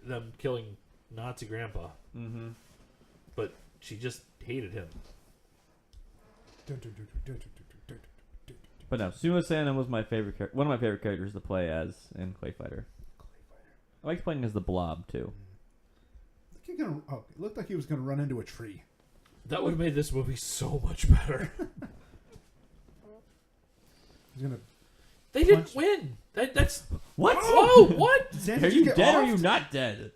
them killing Nazi grandpa, Mm-hmm. but she just hated him. But no, Sumo Santa was my favorite one of my favorite characters to play as in Clay Fighter. I liked playing as the Blob too. It looked like he was going to run into a tree. That would have made this movie so much better. He's going to. They didn't Punch. win. That's What? whoa! What? Are you dead or are you not dead?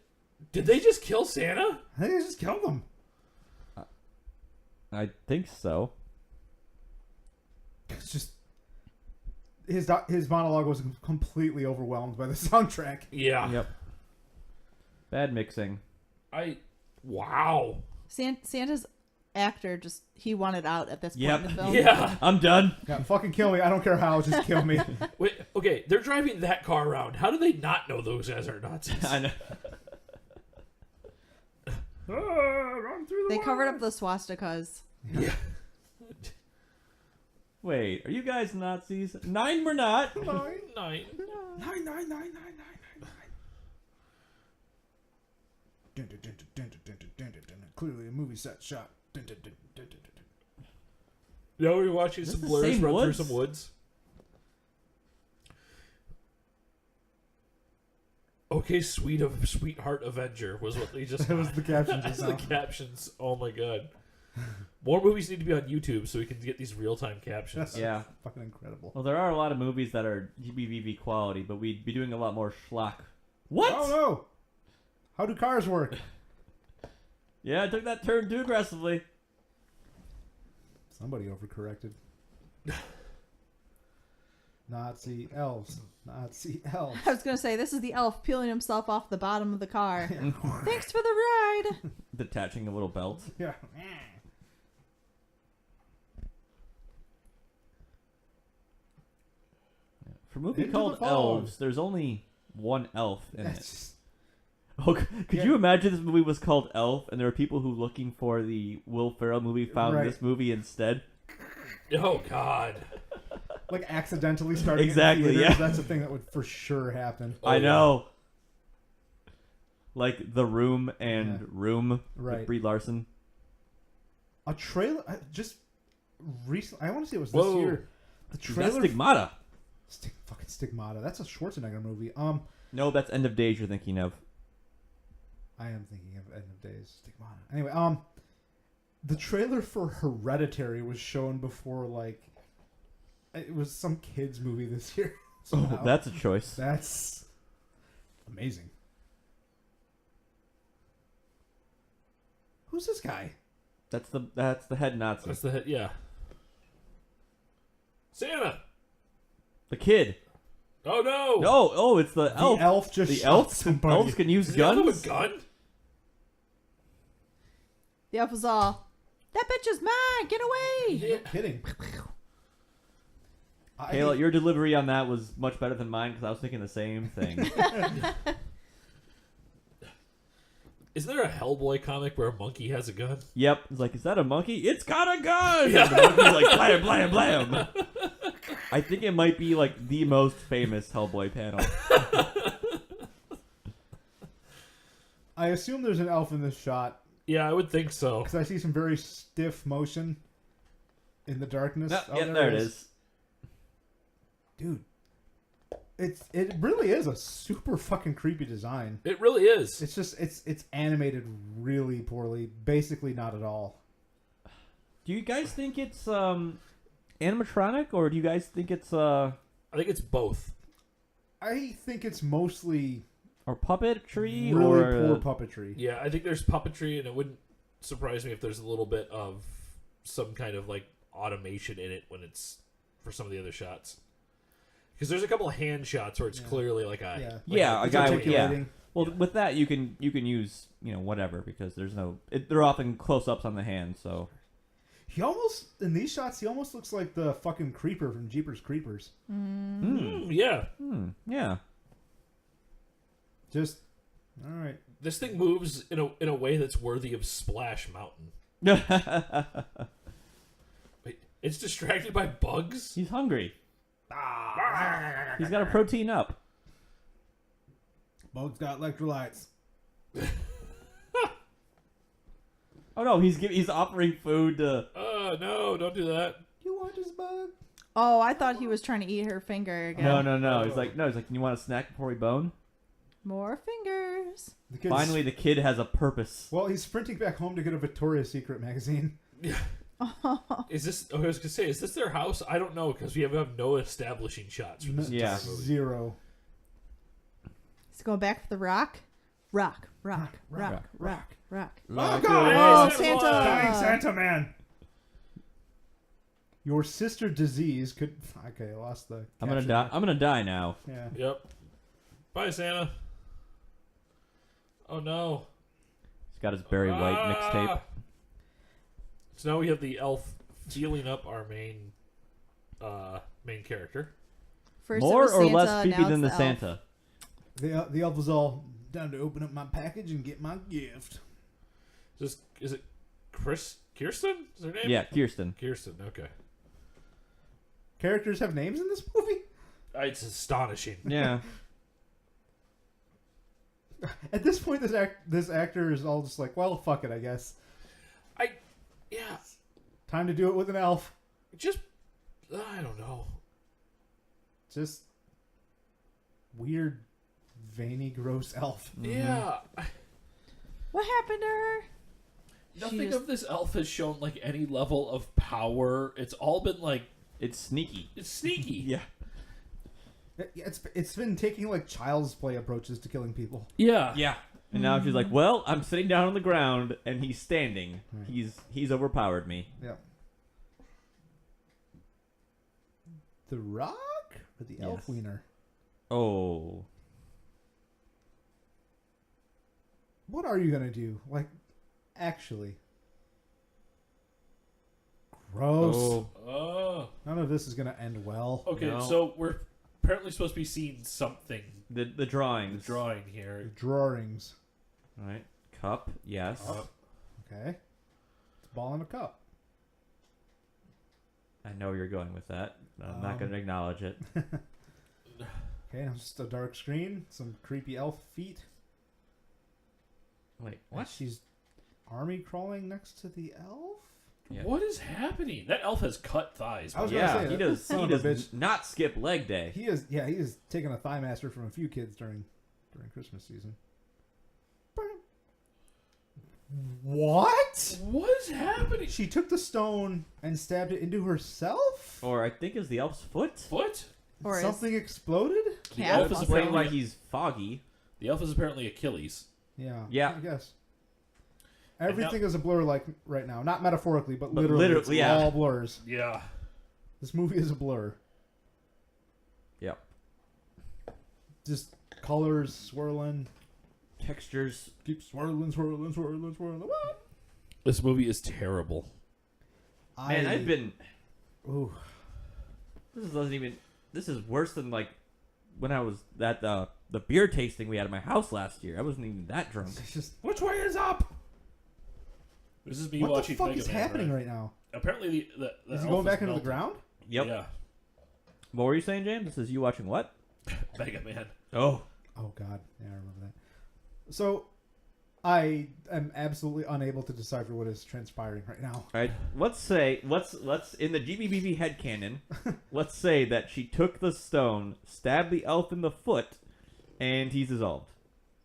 Did they just kill Santa? I think I just killed him. I think so. It's just his monologue was completely overwhelmed by the soundtrack. Yeah. Yep. Bad mixing. Wow. Santa's actor he wanted out at this point Yep. in the film. Yeah. I'm done. Yeah, fucking kill me. I don't care how. Just kill me. Wait. Okay. They're driving that car around. How do they not know those guys are Nazis? I know. Run through They covered up the swastikas. Yeah. Wait, are you guys Nazis? 9 we're not. Nine. Clearly a movie set shot. Now we're watching Is some this the blurs same run woods? through some woods. Okay, sweetheart Avenger was what they just. That was the caption just That's the now. captions. Oh my god. More movies need to be on YouTube so we can get these real time captions. Yeah. Fucking incredible. Well, there are a lot of movies that are GBBV quality, but we'd be doing a lot more schlock. What? Oh no! How do cars work? Yeah, I took that turn too aggressively. Somebody overcorrected. Nazi elves. Nazi elves. I was going to say, this is the elf peeling himself off the bottom of the car. Thanks for the ride. Detaching a little belt. Yeah. For a movie Into the called fog. Elves, there's only one elf in That's it. just, Oh, could Yeah. you imagine this movie was called Elf, and there were people who looking for the Will Ferrell movie found Right. this movie instead? Oh god. like accidentally starting Exactly, in theaters. yeah. That's a thing that would for sure happen. Oh, I yeah. know. Like The Room and Yeah. Room Right. with Brie Larson. A trailer just recently. I want to say it was Whoa. this year. The That's trailer. Stigmata. Fucking Stigmata. That's a Schwarzenegger movie. No, that's End of Days you're thinking of. I am thinking of End of Days. Stigmata. Anyway, the trailer for Hereditary was shown before like It was some kids movie this year. Oh, somehow. that's a choice. That's amazing. Who's this guy? That's the head Nazi. That's the hit. Yeah. Santa. The kid. Oh no. Oh, it's the elf. The elf just The shot elves. somebody. Elves can use Does the elf have guns. a gun? The elf was all, that bitch is mine. Get away. Yeah. No kidding. Kayla, your delivery on that was much better than mine because I was thinking the same thing. Is there a Hellboy comic where a monkey has a gun? Yep. It's like, is that a monkey? It's got a gun! Yeah. And the monkey's like, blam, blam, blam. I think it might be like the most famous Hellboy panel. I assume there's an elf in this shot Yeah, I would think so. because I see some very stiff motion in the darkness. No, Oh, yeah, there it is. Dude. It really is a super fucking creepy design. It really is. It's just it's animated really poorly, basically not at all. Do you guys think it's animatronic or do you guys think it's I think it's both. I think it's mostly or puppetry really or poor puppetry. Yeah, I think there's puppetry, and it wouldn't surprise me if there's a little bit of some kind of like automation in it when it's for some of the other shots. Because there's a couple of hand shots where it's clearly like a Yeah, a It's guy with articulating. Well, with that you can use whatever because there's no they're often close ups on the hand. So He almost in these shots he almost looks like the fucking creeper from Jeepers Creepers. yeah. Yeah. Just all right. This thing moves in a way that's worthy of Splash Mountain. Wait, it's distracted by bugs? He's hungry. He's got a protein up. Bug's got electrolytes. Oh no, he's offering food to. Oh no, don't do that. You want this bug? Oh, I thought he was trying to eat her finger again. No. He's like, can you want a snack before we bone? More fingers. The kid's- Finally, the kid has a purpose. Well, he's sprinting back home to get a Victoria's Secret magazine. Is this? Oh, I was gonna say, is this their house? I don't know because we have no establishing shots from this Yeah. entire movie. Zero. He's going back for the rock. Rock. Rock. Oh, God! Santa! Dying Santa Man. Your sister disease could. Okay, I lost the. I'm gonna caption die. there. I'm gonna die now. Yeah. Yep. Bye, Santa. Oh no. He's got his Barry White mixtape. Ah! So now we have the elf feeling up our main character. First More it was or Santa, less now creepy it's than the elf. Santa. The elf was all down to open up my package and get my gift. Is it Kirsten? Is her name? Yeah, Kirsten. Kirsten. Okay. Characters have names in this movie? It's astonishing. Yeah. At this point, this actor is all just like, well, fuck it, I guess. Yeah. Time to do it with an elf. Just I don't know. Just weird, veiny, gross elf. Yeah. What happened to her? Nothing just- of this elf has shown like any level of power. It's all been like It's sneaky. it's sneaky. Yeah. It's been taking like child's play approaches to killing people. Yeah. Yeah. And now she's like, well, I'm sitting down on the ground and he's standing. Right. He's overpowered me. Yeah. The Rock or the Elf Yes. Wiener? Oh. What are you gonna do? Like, actually. Gross. Oh. Oh. None of this is gonna end well. Okay, No. so we're apparently supposed to be seeing something The drawings. drawing here. Drawings. All right. Cup. Yes. Okay. It's ball in a cup. I know where you're going with that. I'm not going to acknowledge it. Okay, now just a dark screen. Some creepy elf feet. Wait, And what? she's army crawling next to the elf? Yeah. What is happening? That elf has cut thighs. I was Yeah, gonna say, he that does. son He of a does bitch. not skip leg day. He is taking a thigh master from a few kids during Christmas season. What? What is happening? She took the stone and stabbed it into herself? Or I think is the elf's foot. Foot? Or is Something exploded? The cat elf is Explain apparently why he's foggy. the elf is apparently Achilles. Yeah. Yeah. I guess. Everything is a blur like right now. Not metaphorically, but literally. literally, It's yeah. all blurs. Yeah. This movie is a blur. Yep. Just colors swirling. Textures. Keep swirling. What? This movie is terrible. Man, I've been. Ooh. This is worse than like when I was at the beer tasting we had at my house last year. I wasn't even that drunk. It's just. Which way is up? This is me What the watching fuck Mega is Man, happening right now? Apparently the Is he elf going back into the melted. ground? Yep. Yeah. What were you saying, James? This is you watching what? Mega Man. Oh. Oh god, yeah, I remember that. So, I am absolutely unable to decipher what is transpiring right now. All right. Let's in the GBBV headcanon, let's say that she took the stone, stabbed the elf in the foot, and he's dissolved.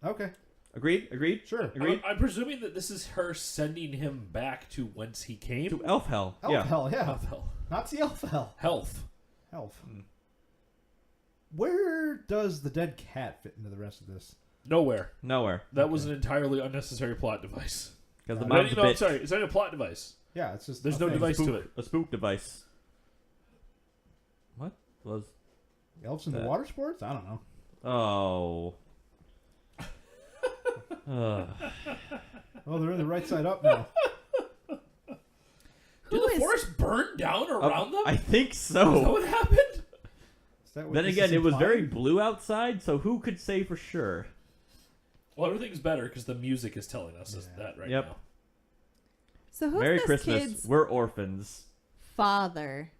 Okay, Agreed? Agreed? sure. Agreed? I'm presuming that this is her sending him back to whence he came. To elf hell. Elf yeah. hell, yeah. Elf hell. Nazi elf hell. Health. Elf. Where does the dead cat fit into the rest of this? Nowhere. Nowhere. That was an entirely unnecessary plot device. Because the No, mom's a No, I'm bitch. sorry. It's not a plot device. Yeah, it's just There's a no thing. device to it. A spook device. What was? Elves into that. water sports? I don't know. Oh. Well, they're in the right side up now. Did Who the is- forest burn down around them? I think Is that so. what happened? Is that what Then this again, is it was very implying? blue outside, so who could say for sure? Well, everything's better because the music is telling us Yeah. that right Yep. now. So who's Merry this Christmas. kid's We're orphans. father?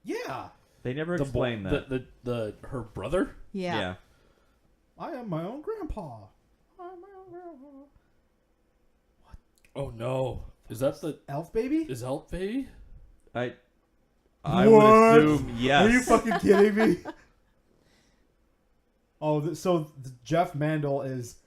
Yeah, They never The explained boy- that. the her brother. Yeah. I am my own grandpa. I'm my own grandpa. Oh no! Is that the Elf baby? is Elf baby? I What? would assume yes. Are you fucking kidding me? Oh, so Jeff Mandel is,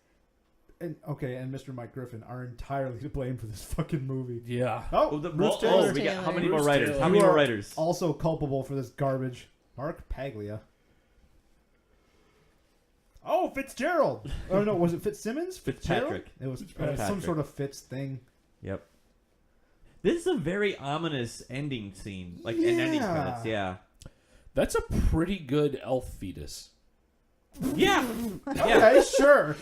and Mr. Mike Griffin are entirely to blame for this fucking movie. Yeah. Oh, Bruce Taylor we got how many Bruce more writers? Taylor. How You many more are writers? also culpable for this garbage. Mark Paglia. Oh, Fitzgerald. Oh no, was it Fitzsimmons? Fitzpatrick. It was some Fitzpatrick. sort of Fitz thing. Yep. This is a very ominous ending scene, like in ending Yeah. credits. Yeah. That's a pretty good elf fetus. Yeah. Yeah. Okay, sure,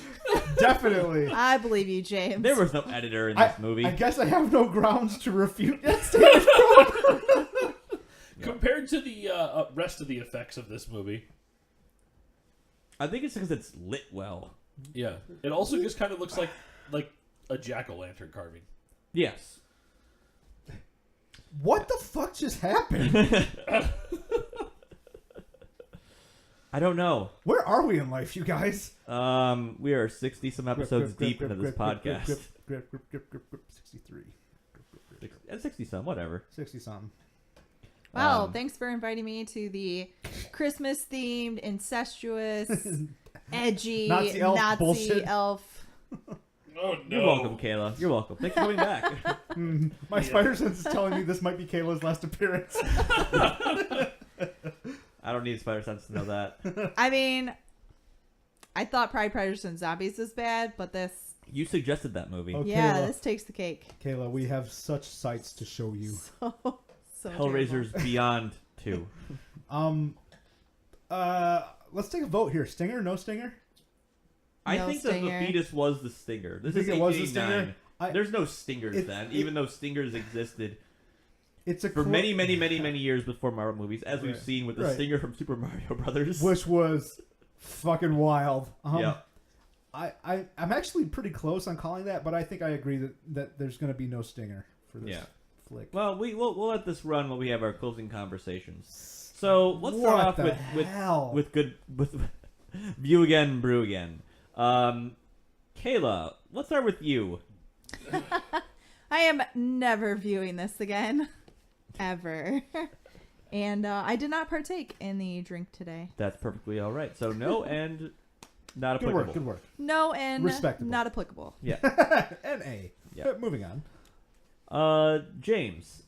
definitely. I believe you, James. There was no editor in this movie. I guess I have no grounds to refute that statement. Compared to the rest of the effects of this movie. I think it's because it's lit well. Yeah. It also just kind of looks like a jack-o'-lantern carving. Yes. What the fuck just happened? I don't know. Where are we in life, you guys? We are 60 some episodes deep into this podcast. 63. And 60 some, whatever. 60 something. Wow, thanks for inviting me to the Christmas themed, incestuous, edgy Nazi elf bullshit. elf. Oh no! You're welcome, Kayla. You're welcome. Thanks for coming back. My spider sense is telling me this might be Kayla's last appearance. I don't need spider sense to know that. I mean, I thought Pride, Prejudice, and Zombies was bad, but this, You suggested that movie. Oh, yeah, Kayla. this takes the cake. Kayla, we have such sights to show you. So Hellraiser's Beyond 2. Let's take a vote here. Stinger, no stinger? I No think that the stinger. fetus was the stinger. This You is think it was the 1889. stinger? There's no stingers It- then, it- even though stingers existed It's a for many, many, many, many years before Marvel movies, as we've Right. seen with the Right. stinger from Super Mario Brothers. which was fucking wild. Yeah. I'm actually pretty close on calling that, but I think I agree that there's going to be no stinger for this Yeah. flick. Well, we'll let this run while we have our closing conversations. So let's What start off the with hell? with View Again, Brew Again. Kayla, let's start with you. I am never viewing this again. Ever. And I did not partake in the drink today. That's perfectly all right. So no, and Not Good applicable. work. Good work. No, and Respectable. not applicable. Yeah. And A. Yeah. Moving on. James.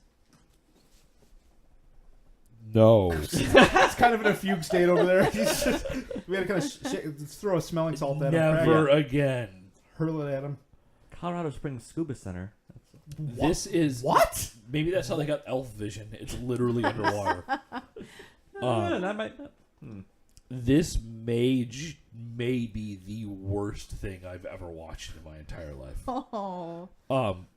No. It's kind of in a fugue state over there. We had to kind of throw a smelling salt at him. Never again. Hurl it at him. Colorado Springs Scuba Center. This is What? Maybe that's how they got elf vision. It's literally underwater. That might. This may be the worst thing I've ever watched in my entire life. Oh.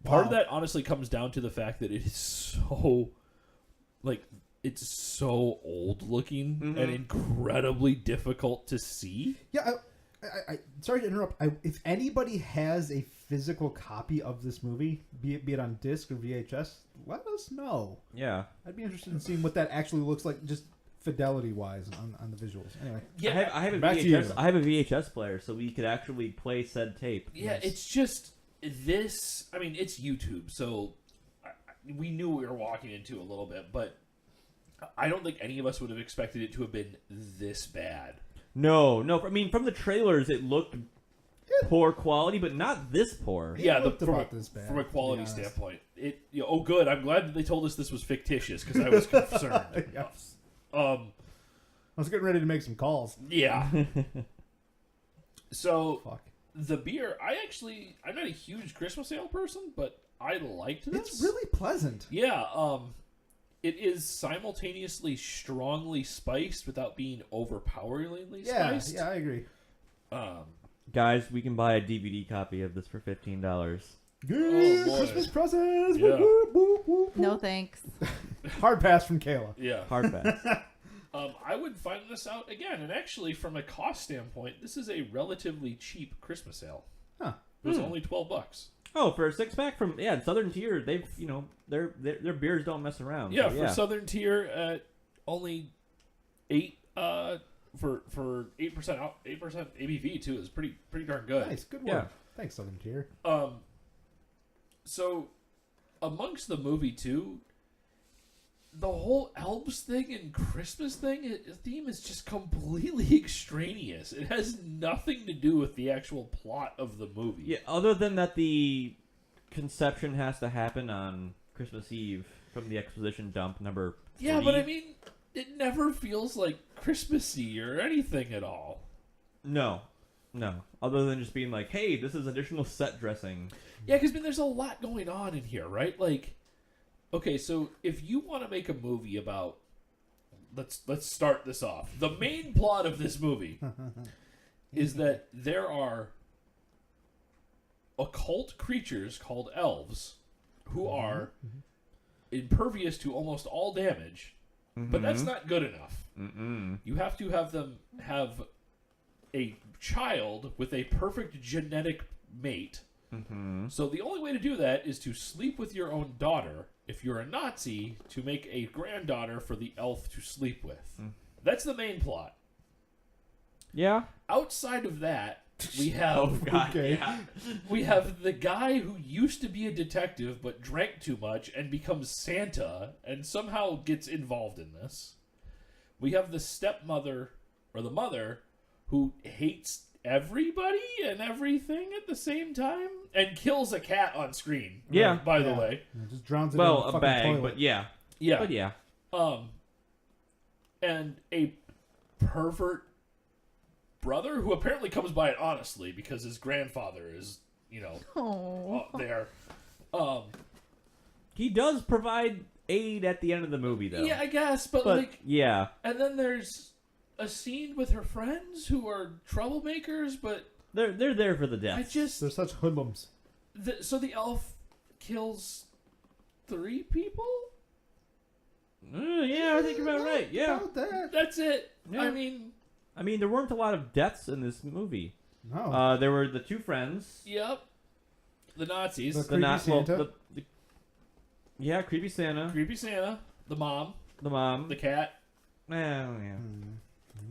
Part of that honestly comes down to the fact that it is so, it's so old looking and incredibly difficult to see. Yeah, I sorry to interrupt. If anybody has a physical copy of this movie, be it on disc or VHS, let us know. Yeah. I'd be interested in seeing what that actually looks like, just fidelity-wise on the visuals. Anyway, Yeah, I have a back to you. VHS. I have a VHS player, so we could actually play said tape. yeah, Nice. it's just this. I mean, it's YouTube, so we knew we were walking into a little bit, but I don't think any of us would have expected it to have been this bad. No. I mean, from the trailers, it looked poor quality, but not this poor. Yeah, looked from about this bad, from a to quality be honest. standpoint, oh, good. I'm glad that they told us this was fictitious because I was concerned. Yes. I was getting ready to make some calls. Yeah. So Fuck. the beer, I'm not a huge Christmas ale person, but I liked this. It's really pleasant. Yeah. It is simultaneously strongly spiced without being overpoweringly spiced. Yeah, I agree. Guys, we can buy a DVD copy of this for $15. Good boy. Christmas presents. Yeah. Whoop, whoop, whoop, No whoop. thanks. Hard pass from Kayla. Yeah. Hard pass. I would find this out again, and actually, from a cost standpoint, this is a relatively cheap Christmas ale. Huh. It was only $12. Oh, for a 6-pack from Southern Tier, they've their beers don't mess around. Yeah, so, for Southern Tier at only 8 for 8% ABV too is pretty darn good. Nice, good Yeah. work. Thanks, Southern Tier. So amongst the movie too, the whole Elves thing and Christmas theme is just completely extraneous. It has nothing to do with the actual plot of the movie. Yeah, other than that the conception has to happen on Christmas Eve from the exposition dump number 3. Yeah, but I mean, it never feels like Christmassy or anything at all. No. Other than just being like, hey, this is additional set dressing. Yeah, because there's a lot going on in here, right? Like, okay, so if you want to make a movie about, let's start this off. The main plot of this movie is that there are occult creatures called elves who are impervious to almost all damage, but that's not good enough. You have to have them have a child with a perfect genetic mate. So the only way to do that is to sleep with your own daughter, if you're a Nazi, to make a granddaughter for the elf to sleep with. That's the main plot. Yeah. Outside of that, we have Okay. we have the guy who used to be a detective but drank too much and becomes Santa and somehow gets involved in this. We have the stepmother or the mother who hates everybody and everything at the same time and kills a cat on screen. Yeah. By the way. Just drowns it Well, in the a fucking bag, toilet. but yeah. Yeah. But yeah. And a pervert brother who apparently comes by it honestly because his grandfather is, Oh. up there. He does provide aid at the end of the movie, though. Yeah, I guess, but yeah. and then there's a scene with her friends who are troublemakers, but They're there for the death. They're such hoodlums. So the elf kills 3 people? Yeah, I think you're about right. Yeah. About that. That's it. Yeah. I mean, there weren't a lot of deaths in this movie. No. There were the 2 friends. yep. The Nazis. The creepy Santa. Yeah, creepy Santa. Creepy Santa. The mom. The mom. The cat. Well,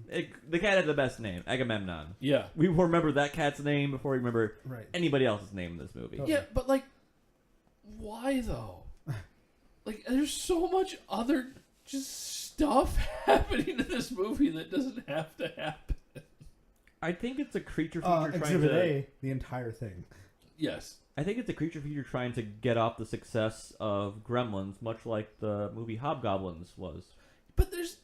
yeah. The cat had the best name, Agamemnon. Yeah. We will remember that cat's name before we remember Right. anybody else's name in this movie. Oh. Yeah, but why though? There's so much other just stuff happening in this movie that doesn't have to happen. I think it's a creature feature trying Exhibit to. A, the entire thing. Yes. I think it's a creature feature trying to get off the success of Gremlins, much like the movie Hobgoblins was. But there's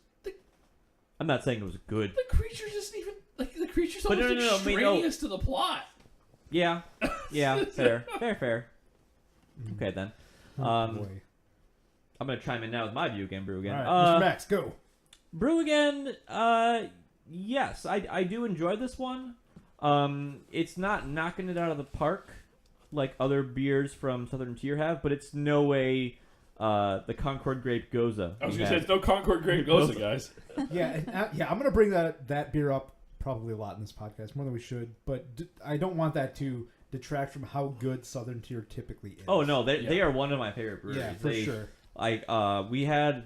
I'm not saying it was good. the creature isn't even like the creature's But almost no, I mean, no. extraneous to the plot. Yeah, fair. Okay then. Oh, boy. I'm gonna chime in now with my view again, Brew again. All right, Mr. Max, go. Brew again. Yes, I do enjoy this one. It's not knocking it out of the park like other beers from Southern Tier have, but it's no way the Concord Grape Goza. I was we gonna say had. it's no Concord Grape Goza, guys. Yeah, I'm gonna bring that beer up probably a lot in this podcast, more than we should. But I don't want that to detract from how good Southern Tier typically is. Oh no, they are one of my favorite breweries. Yeah, for sure. We had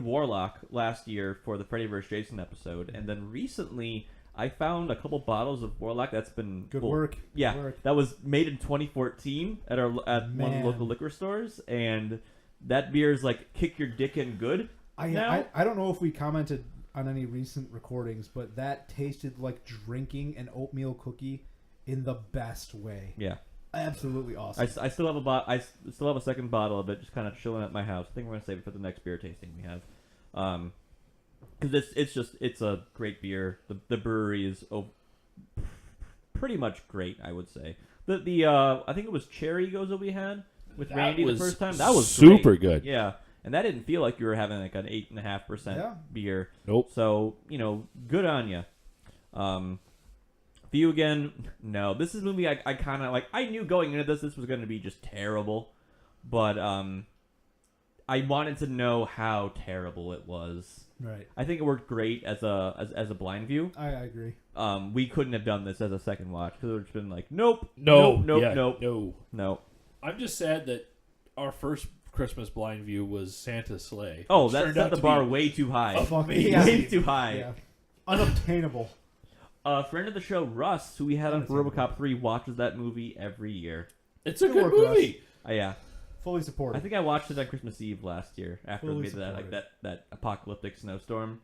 Warlock last year for the Freddy vs. Jason episode, and then recently I found a couple bottles of Warlock that's been Good work. Yeah, Good work. that was made in 2014 at one of the Man. local liquor stores, and that beer is like kick your dick in good. I don't know if we commented on any recent recordings, but that tasted like drinking an oatmeal cookie in the best way. Yeah, Absolutely awesome. I still have I still have a second bottle of it, just kind of chilling at my house. I think we're gonna save it for the next beer tasting we have, because it's a great beer. The brewery is pretty much great, I would say. The I think it was Cherry Goza we had with That Randy the was first time. That was super great. good. Yeah, and that didn't feel like you were having like an 8.5% Yeah. beer. Nope. So good on you. View again. No, this is a movie I kind of like. I knew going into this was going to be just terrible, but I wanted to know how terrible it was. Right. I think it worked great as a blind view. I agree. We couldn't have done this as a second watch because it would have been like, nope, No. nope. I'm just sad that our first Christmas blind view was Santa's sleigh. Oh, which that turned set out the to bar be way too high. amazing. Yeah. Way too high. Yeah. Unobtainable. A friend of the show, Russ, who we had on for Understandable. RoboCop 3, watches that movie every year. It's a Good good work, Russ. movie. Yeah. Fully supported. I think I watched it on Christmas Eve last year after Fully we made that supported. that apocalyptic snowstorm.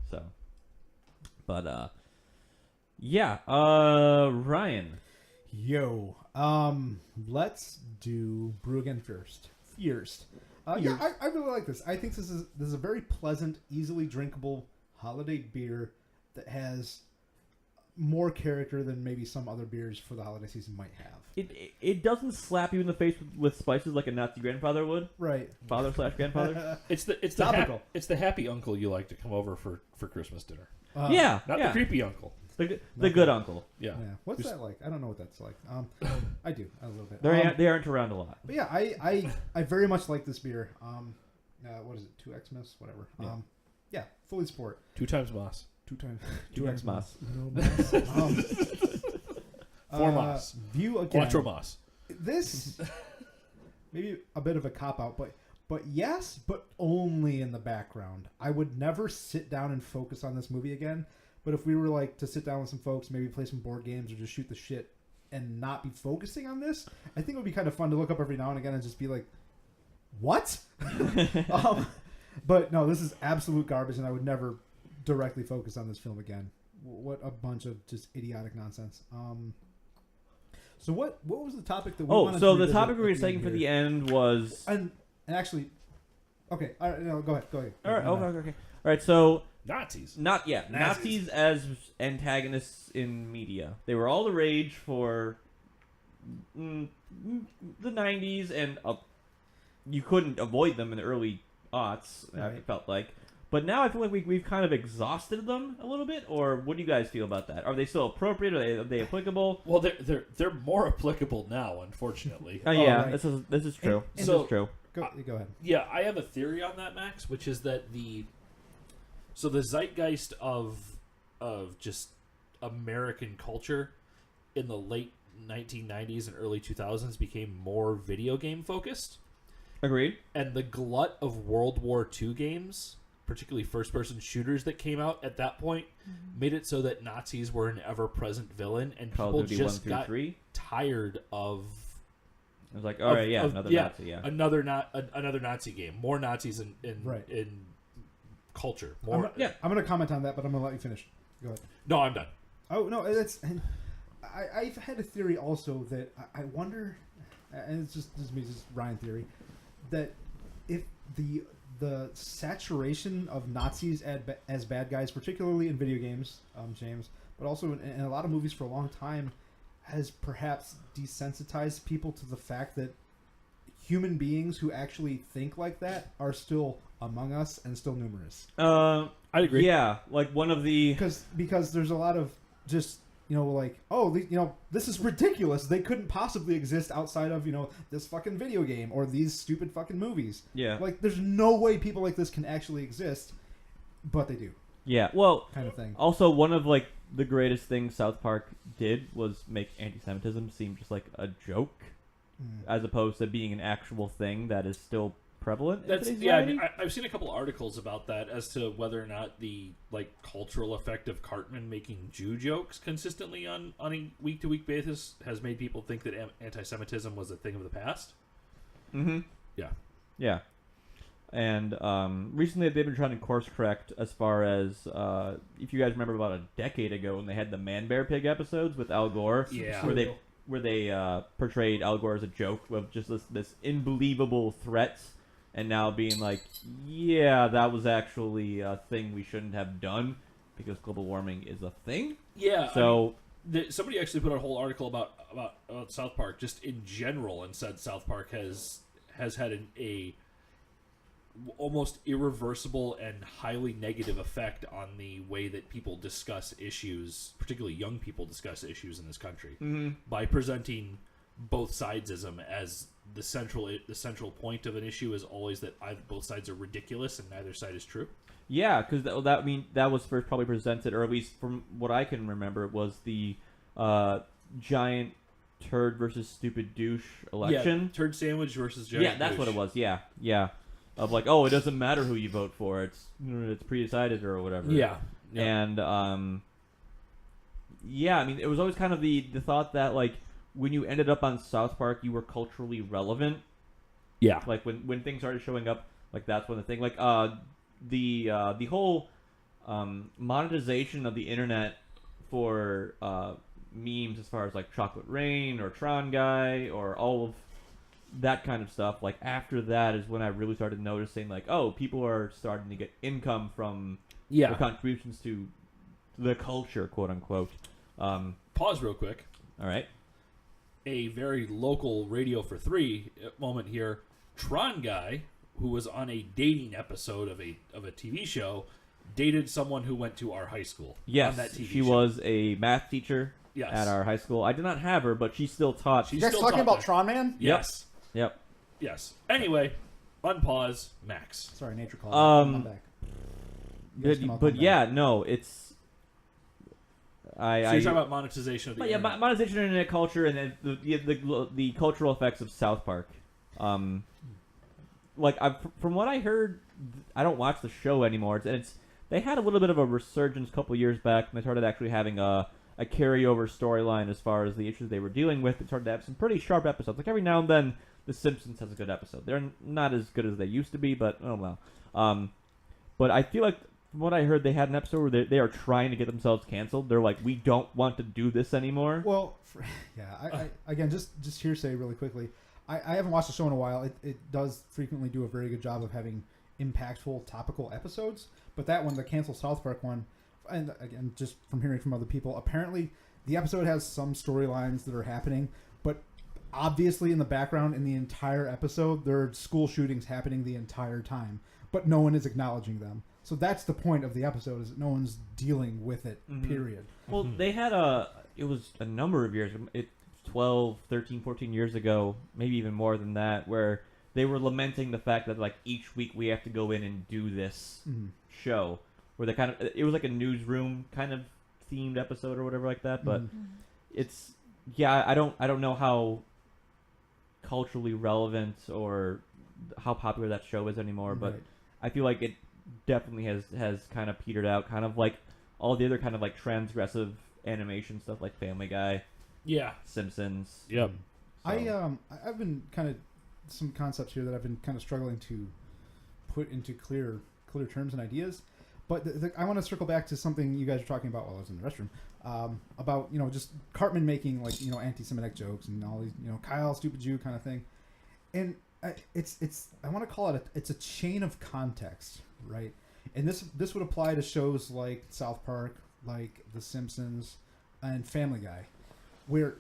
So, but yeah. Ryan. Yo. Let's do Brew Again first. Yeah, I really like this. I think this is a very pleasant, easily drinkable holiday beer that has more character than maybe some other beers for the holiday season might have. It doesn't slap you in the face with spices like a Nazi grandfather would. Right. Father/grandfather. It's the Topical. it's the happy uncle you like to come over for Christmas dinner. Yeah. Not yeah. the creepy uncle. The good uncle. Yeah. Yeah. What's Just- that like? I don't know what that's like. I do a little bit. They aren't around a lot. But yeah, I very much like this beer. What is it? 2X Miss, whatever. Yeah. Yeah, fully support. 2 times Moss. 2X Moss. No Moss. 4 Moss. View again. Quattro Moss. This maybe a bit of a cop out, but yes, but only in the background. I would never sit down and focus on this movie again. But if we were like to sit down with some folks, maybe play some board games or just shoot the shit and not be focusing on this, I think it would be kind of fun to look up every now and again and just be like, what? But no, this is absolute garbage, and I would never directly focus on this film again. What a bunch of just idiotic nonsense. So what was the topic that we wanted So to the revisit topic we were at saying end for here? the end was And actually, okay, all right, no, go ahead. all right. Okay. All right. So Nazis. Nazis as antagonists in media. They were all the rage for the 90s, and you couldn't avoid them in the early aughts. I Right. felt like, but now I feel like we've kind of exhausted them a little bit. Or what do you guys feel about that? Are they still appropriate? Are they applicable? Well, they're more applicable now, unfortunately. Yeah, right. this is true. This So- is true. Go ahead. Yeah, I have a theory on that, Max, which is that the zeitgeist of just American culture in the late 1990s and early 2000s became more video game focused, Agreed. and the glut of World War II games, particularly first-person shooters that came out at that point, made it so that Nazis were an ever-present villain, and Call people of Duty 1 just through got 3. tired of I was like, all right, yeah, another Nazi, yeah. another Nazi game, more Nazis in Right. in culture, more. Yeah. I'm going to comment on that, but I'm going to let you finish. Go ahead. No, I'm done. Oh no, it's. And I've had a theory also that I wonder, and it's just me, just Ryan theory, that if the saturation of Nazis as bad guys, particularly in video games, James, but also in a lot of movies for a long time, has perhaps desensitized people to the fact that human beings who actually think like that are still among us and still numerous. I agree. Yeah, like one of the Because there's a lot of just like, oh, this is ridiculous. They couldn't possibly exist outside of this fucking video game or these stupid fucking movies. Yeah, Like, there's no way people like this can actually exist, but they do. yeah. Well, Kind of thing. also one of like the greatest things South Park did was make anti-Semitism seem just like a joke, as opposed to being an actual thing that is still prevalent. That's in today's yeah. I society. mean, I've seen a couple articles about that as to whether or not the cultural effect of Cartman making Jew jokes consistently on a week to week basis has made people think that anti-Semitism was a thing of the past. Mm-hmm. Yeah. Yeah. And recently they've been trying to course correct as far as if you guys remember about a decade ago when they had the Man Bear Pig episodes with Al Gore, Yeah. where they portrayed Al Gore as a joke of just this unbelievable threat, and now being like, yeah, that was actually a thing we shouldn't have done because global warming is a thing. Yeah. So somebody actually put a whole article about South Park just in general and said South Park has had a almost irreversible and highly negative effect on the way that people discuss issues, particularly young people discuss issues in this country, by presenting both sidesism as the central point of an issue is always that both sides are ridiculous and neither side is true. yeah, because that was first probably presented, or at least from what I can remember, was the giant turd versus stupid douche election. Yeah, turd sandwich versus giant Yeah, that's douche. what it was. Yeah. Of like, oh, it doesn't matter who you vote for; it's pre-decided or whatever. Yeah. And yeah, I mean, it was always kind of the thought that like when you ended up on South Park, you were culturally relevant. Yeah. Like when things started showing up, like that's when the thing, like the whole monetization of the internet for memes, as far as like Chocolate Rain or Tron Guy or all of that kind of stuff, like after that is when I really started noticing like, oh, people are starting to get income from their contributions to the culture, quote unquote. Pause real quick. All right. A very local Radio for 3 moment here. Tron Guy, who was on a dating episode of a TV show, dated someone who went to our high school. Yes, on that TV she show. was a math teacher Yes. at our high school. I did not have her, but she still taught. She's You guys still talking taught about there. Tron Man? Yes. Yep. Yes. Anyway, unpause. Max. Sorry, nature call. I'm back. You guys can all But come yeah, back. no, it's. So you're talking about monetization of the But yeah, internet. monetization of internet culture and then the cultural effects of South Park. Like from what I heard, I don't watch the show anymore. They had a little bit of a resurgence a couple years back, and they started actually having a carryover storyline as far as the issues they were dealing with. They started to have some pretty sharp episodes. Like every now and then, The Simpsons has a good episode. They're not as good as they used to be, but oh well. But I feel like from what I heard, they had an episode where they are trying to get themselves canceled. They're like, we don't want to do this anymore. Well, yeah. I again, just hearsay really quickly. I haven't watched the show in a while. It does frequently do a very good job of having impactful, topical episodes. But that one, the cancel South Park one, and again, just from hearing from other people, apparently the episode has some storylines that are happening, but obviously in the background in the entire episode, there are school shootings happening the entire time, but no one is acknowledging them. So that's the point of the episode, is that no one's dealing with it, period. Well, they had it was a number of years, 12, 13, 14 years ago, maybe even more than that, where they were lamenting the fact that like each week we have to go in and do this show, where they it was like a newsroom kind of themed episode or whatever like that, but it's, yeah, I don't know how culturally relevant or how popular that show is anymore, but Right. I feel like it definitely has kind of petered out, kind of like all the other kind of like transgressive animation stuff like Family Guy, Yeah. Simpsons. Yep. So. I've been kind of some concepts here that I've been kind of struggling to put into clear terms and ideas. But I want to circle back to something you guys were talking about while I was in the restroom, about just Cartman making like anti-Semitic jokes and all these Kyle stupid Jew kind of thing, and it's I want to call it it's a chain of context, right? And this would apply to shows like South Park, like The Simpsons, and Family Guy, where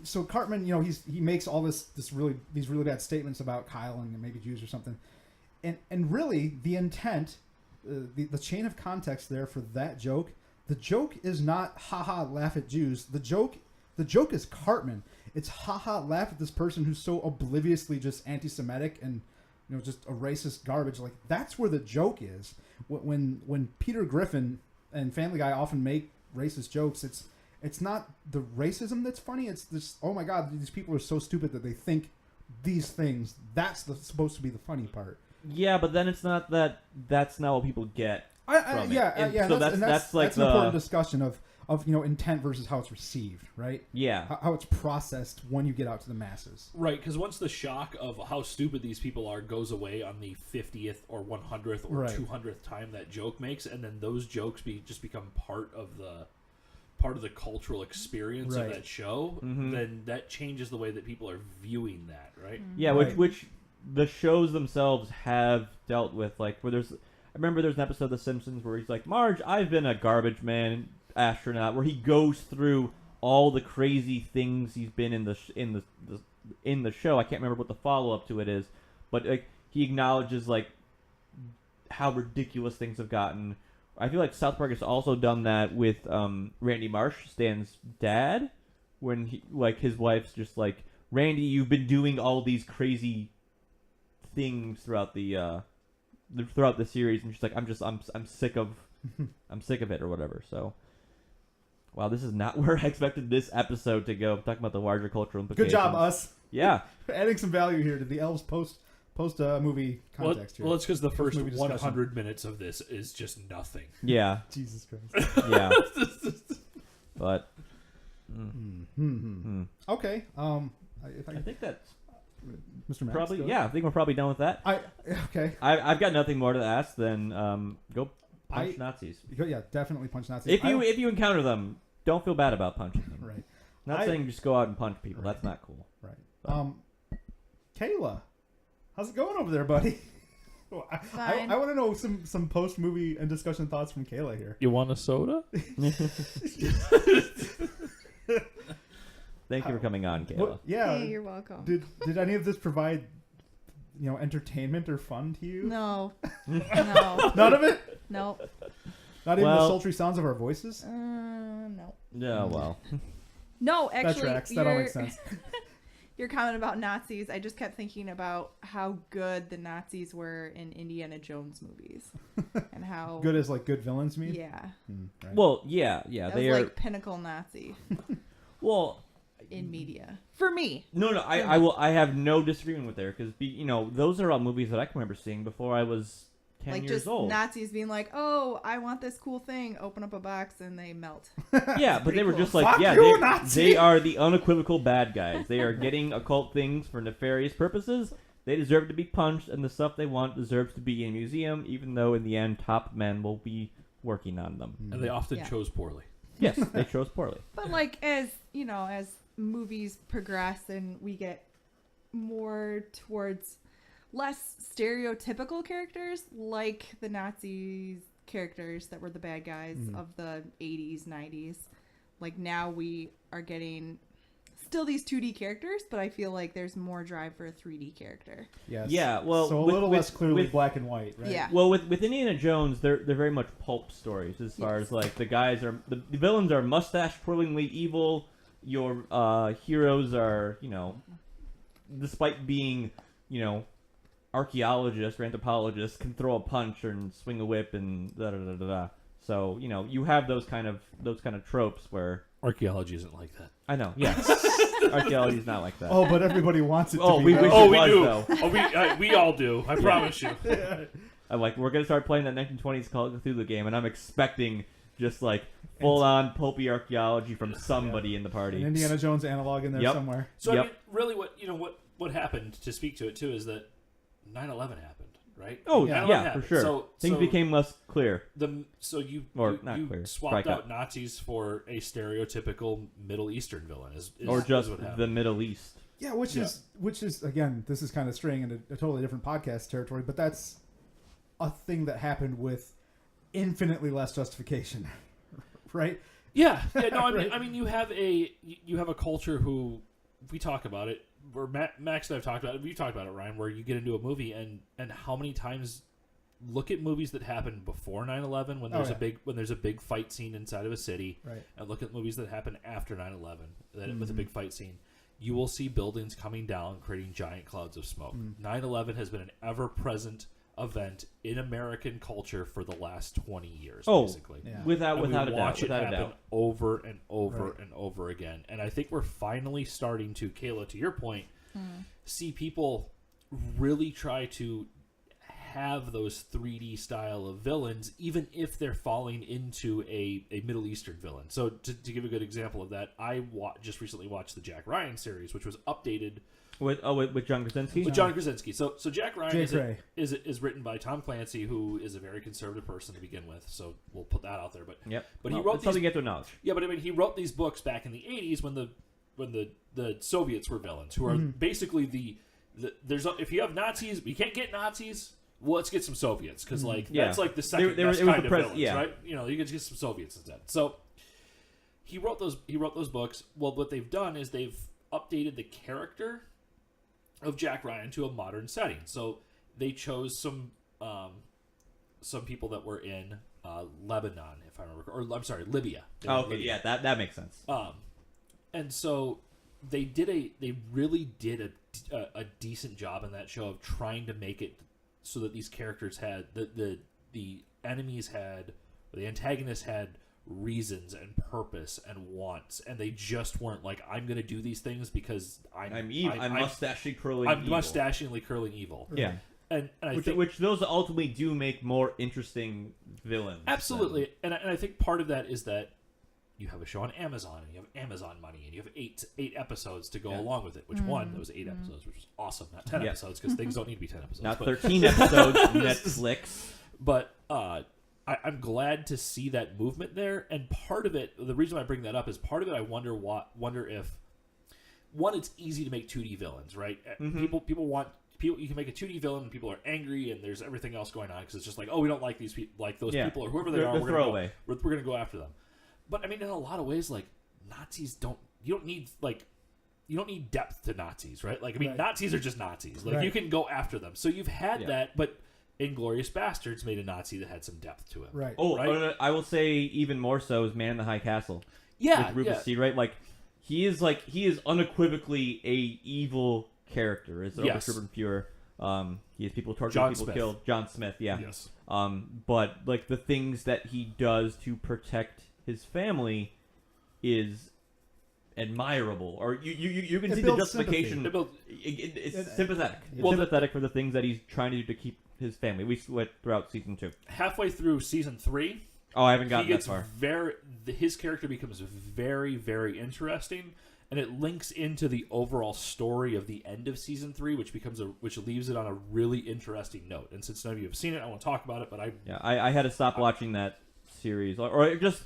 so Cartman he makes all these really bad statements about Kyle and maybe Jews or something, and really the intent. The chain of context there for that joke. The joke is not haha laugh at Jews. The joke is Cartman. It's haha laugh at this person who's so obliviously just anti-Semitic and just a racist garbage. Like that's where the joke is. When Peter Griffin and Family Guy often make racist jokes, it's not the racism that's funny. It's this, oh my God, these people are so stupid that they think these things. That's supposed to be the funny part. Yeah, but then it's not that. That's not what people get. From it. Yeah. So that's like an important discussion of intent versus how it's received, right? Yeah. How it's processed when you get out to the masses. Right, because once the shock of how stupid these people are goes away on the 50th or 100th or 200th time that joke makes, and then those jokes just become part of the cultural experience of that show, then that changes the way that people are viewing that, right? Yeah, which the shows themselves have dealt with, like where I remember there's an episode of The Simpsons where he's like, Marge, I've been a garbage man astronaut, where he goes through all the crazy things he's been in the show. I can't remember what the follow up to it is, but like he acknowledges like how ridiculous things have gotten. I feel like South Park has also done that with Randy Marsh, Stan's dad, when his wife's just like, Randy, you've been doing all these crazy things throughout the series, and she's like, I'm sick of it or whatever. So, wow, this is not where I expected this episode to go. I'm talking about the larger cultural implications. Good job, us. Yeah, adding some value here to the Elves post movie context here. Well, it's because the first 100 minutes of this is just nothing. Yeah. Jesus Christ. Yeah. But. Okay. I think that's. Mr. Max, probably, yeah. I think we're probably done with that. Okay. I've got nothing more to ask than go punch Nazis. Yeah, definitely punch Nazis. If you encounter them, don't feel bad about punching them. Right. Not saying just go out and punch people. Right. That's not cool. Right. But. Kayla, how's it going over there, buddy? I want to know some post movie and discussion thoughts from Kayla here. You want a soda? Thank you for coming on, Kayla. Yeah. Hey, you're welcome. Did any of this provide, entertainment or fun to you? No. None of it? No. Not even the sultry sounds of our voices? No. Yeah, well. No, actually. That tracks. That all makes sense. Your comment about Nazis, I just kept thinking about how good the Nazis were in Indiana Jones movies. And how... Good as, like, good villains mean? Yeah. Right. Well, yeah. That they was are... like pinnacle Nazi. Well... in media for me. No, I have no disagreement with there because those are all movies that I can remember seeing before I was 10 years old. Nazis being like, oh, I want this cool thing, open up a box and they melt. Yeah, but they were just like, Fuck yeah, you, they are the unequivocal bad guys. They are getting occult things for nefarious purposes. They deserve to be punched, and the stuff they want deserves to be in a museum, even though in the end top men will be working on them. And they often chose poorly. Yes, they chose poorly. But like as movies progress and we get more towards less stereotypical characters like the Nazi characters that were the bad guys of the 80s, 90s. Like now we are getting still these 2D characters, but I feel like there's more drive for a 3D character. Yes. Yeah, well, so a little less clearly black and white, right? Yeah. Well, with Indiana Jones, they're very much pulp stories as far as like the villains are mustache twirlingly evil. Your heroes are, despite being, archaeologists or anthropologists, can throw a punch and swing a whip and da da da da da. So you have those kind of tropes where archaeology isn't like that. I know, yeah. Archaeology is not like that. Oh, but everybody wants it to be. We right. do. Though. We all do. I promise you. I'm like, we're gonna start playing that 1920s Call of Cthulhu game, and I'm expecting just like full-on pulpy archaeology from somebody in the party. An Indiana Jones analog in there somewhere. So I mean, really, what happened, to speak to it too, is that 9/11 happened, right? Oh, Yeah. 9/11 yeah, for happened. sure. So, Things became less clear. you Not clear. swapped Strike out out. Nazis for a stereotypical Middle Eastern villain, is Or just what happened. the Middle East. Yeah, which is again, this is kind of straying into a totally different podcast territory, but that's a thing that happened with infinitely less justification, right? Yeah, no, Right. I mean, you have a culture who, if we talk about it, where Max and I've talked about it, we've talked about it, Ryan, where you get into a movie and how many times look at movies that happened before 9/11 when there's a big fight scene inside of a city, Right. and look at movies that happen after 9/11 with a big fight scene. You will see buildings coming down, creating giant clouds of smoke. 9/11 has been an ever-present event in American culture for the last 20 years, basically. Yeah. Without And we a doubt. watch it Without a happen doubt. over and over and over again. And I think we're finally starting to, Kayla, to your point, see people really try to have those 3D style of villains, even if they're falling into a Middle Eastern villain. So to give a good example of that, I just recently watched the Jack Ryan series, which was updated With John Krasinski? with John Krasinski. So Jack Ryan Cray. is written by Tom Clancy, who is a very conservative person to begin with. So we'll put that out there. But Yep. But Well, he wrote that's how these. they get to acknowledge. Yeah, but I mean, he wrote these books back in the '80s when the Soviets were villains, who are basically if you have Nazis, you can't get Nazis. Well, let's get some Soviets because that's like the second best kind of villains, right? You know, you can get some Soviets instead. So he wrote those books. Well, what they've done is they've updated the character of Jack Ryan to a modern setting. So they chose some people that were in Lebanon, if I remember, or I'm sorry, Libya. They were in Okay, Libya. yeah, that makes sense. And so they really did a decent job in that show of trying to make it so that these characters had the enemies had, or the antagonists had reasons and purpose and wants, and they just weren't like, I'm going to do these things because I'm evil. I'm mustachiously curling evil. Yeah. And I Which, think, which those ultimately do make more interesting villains. absolutely. And I think part of that is that you have a show on Amazon, and you have Amazon money, and you have eight episodes to go along with it. Which one? It was 8 episodes, which was awesome. Not 10 episodes, because things don't need to be 10 episodes. Not 13 episodes, Netflix. But I'm glad to see that movement there. And part of it, the reason I bring that up is part of it. I wonder if one, it's easy to make 2D villains, right? People want. You can make a 2D villain and people are angry and there's everything else going on because it's just like, oh, we don't like these people, like those people or whoever they are. We're going to go after them. But I mean, in a lot of ways, like Nazis you don't need depth to Nazis, right? Like, I mean, Nazis are just Nazis. Like, you can go after them. So you've had that, but Inglourious Bastards made a Nazi that had some depth to him. Right. Oh, right? I will say even more so is Man in the High Castle. Yeah. With Rufus C. Right? Like, he is unequivocally a evil character. Is Oberstdorf and Fuhrer. He has people tortured, people killed. John Smith, yeah. Yes. But like the things that he does to protect his family is admirable, or you can see the justification. It's sympathetic. It's sympathetic for the things that he's trying to do to keep his family. We went throughout season 2. Halfway through season 3, I haven't gotten that far. His character becomes very, very interesting, and it links into the overall story of the end of season 3, which leaves it on a really interesting note. And since none of you have seen it, I won't talk about it. But I had to stop watching that series, or it just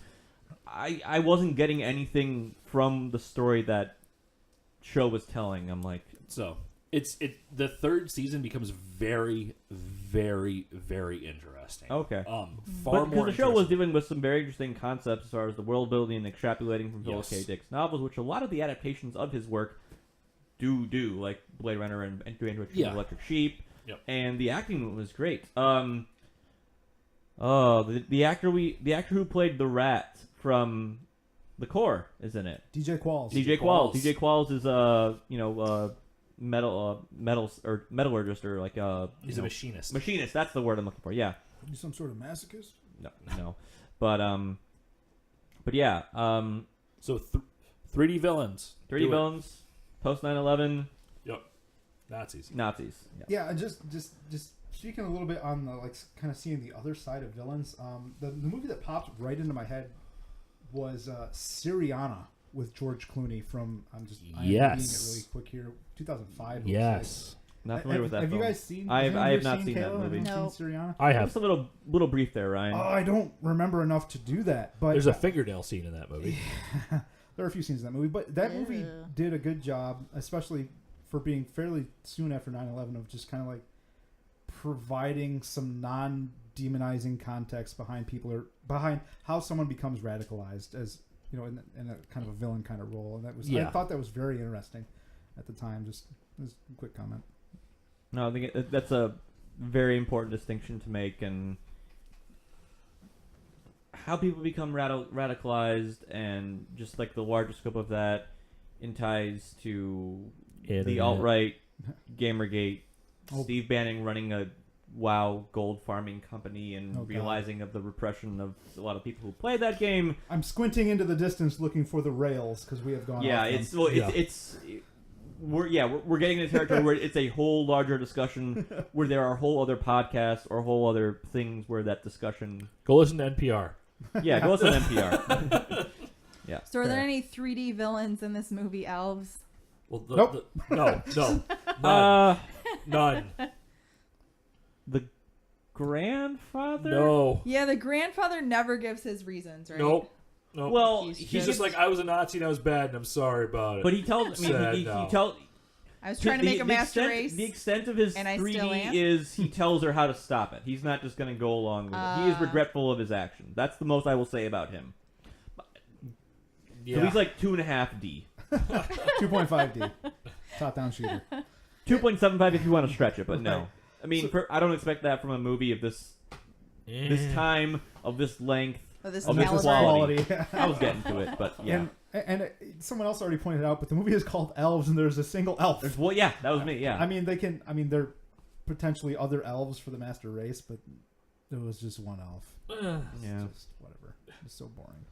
I wasn't getting anything from the story that show was telling. I'm like, so the third season becomes very, very, very interesting. Okay. Far more because the show was dealing with some very interesting concepts as far as the world building and extrapolating from Philip K. Dick's novels, which a lot of the adaptations of his work do, like Blade Runner and Android Electric Sheep. Yep. And the acting was great. The actor who played the rat from The Core is in it. DJ Qualls. DJ Qualls is metallurgist or like he's a machinist. Machinist, that's the word I'm looking for. Yeah. You some sort of masochist? No. But yeah. So 3D villains. 3D villains post 9/11. Yep. Nazis. Yeah, just speaking a little bit on the kind of seeing the other side of villains. The movie that popped right into my head was Syriana with George Clooney from. I'm being it really quick here. 2005. Yes. Not familiar with that Have film. you guys seen? I anyone have here not seen that Kayla? movie. Anyone No. seen Syriana? I Give have. us a little brief there, Ryan. Oh, I don't remember enough to do that. But There's a fingernail scene in that movie. there are a few scenes in that movie, but that movie Ew. did a good job, especially for being fairly soon after 9/11, of just kind of like providing some non-demonizing context behind people or behind how someone becomes radicalized as in a kind of a villain kind of role, and that was I thought that was very interesting at the time. Just a quick comment. No, I think that's a very important distinction to make, and how people become radicalized, and just like the larger scope of that in ties to the Internet. alt-right, Gamergate, Oh. Steve Bannon running a WoW gold farming company, and Oh, God. realizing of the repression of a lot of people who play that game. I'm squinting into the distance looking for the rails because we have gone. Yeah, off them. it's well, Yeah. it's we're getting into territory where it's a whole larger discussion where there are whole other podcasts or whole other things where that discussion. Go listen to NPR. Yeah, go listen to NPR. Yeah. So are there Fair. any 3D villains in this movie, Elves? Well, Nope. no, none. None. The grandfather. No. Yeah, the grandfather never gives his reasons, right? Nope. Nope. Well, He's He's just like, I was a Nazi and I was bad and I'm sorry about it. but he tells. I mean, Sad he now. tells. I was trying to make a master extent, race. The extent of his and I still 3D am. is he tells her how to stop it. He's not just going to go along with it. He is regretful of his action. That's the most I will say about him. yeah. So he's like 2.5 D. 2.5D, top-down shooter. 2.75 if you want to stretch it, but no. Right. I mean, I don't expect that from a movie of this time, of this length, Of this of this caliber. quality. I was getting to it, but yeah. And someone else already pointed out, but the movie is called Elves, and there's a single elf. Yeah, that was me. Yeah. I mean, there are potentially other elves for the master race, but there was just one elf. Yeah. Just whatever. It's so boring.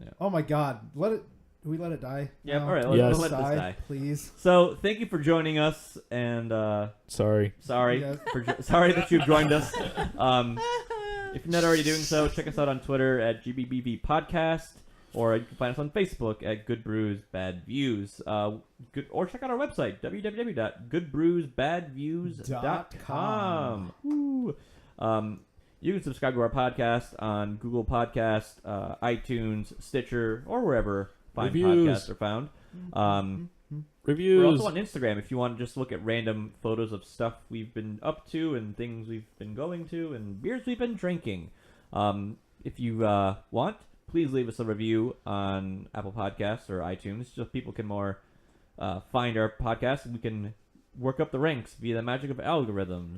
Yeah. Oh my God! Do we let it die? Yeah. now? All right. Yes. Let's let this die. please. So thank you for joining us, and Sorry. sorry Yes. sorry that you've joined us. If you're not already doing so, check us out on Twitter at GBBV Podcast, or you can find us on Facebook at Good Brews Bad Views. Or check out our website www.goodbrewsbadviews.com. Woo. You can subscribe to our podcast on Google Podcast, iTunes, Stitcher, or wherever fine Reviews. podcasts are found. Reviews. We're also on Instagram if you want to just look at random photos of stuff we've been up to and things we've been going to and beers we've been drinking. If you want, please leave us a review on Apple Podcasts or iTunes so people can more find our podcast and we can work up the ranks via the magic of algorithms.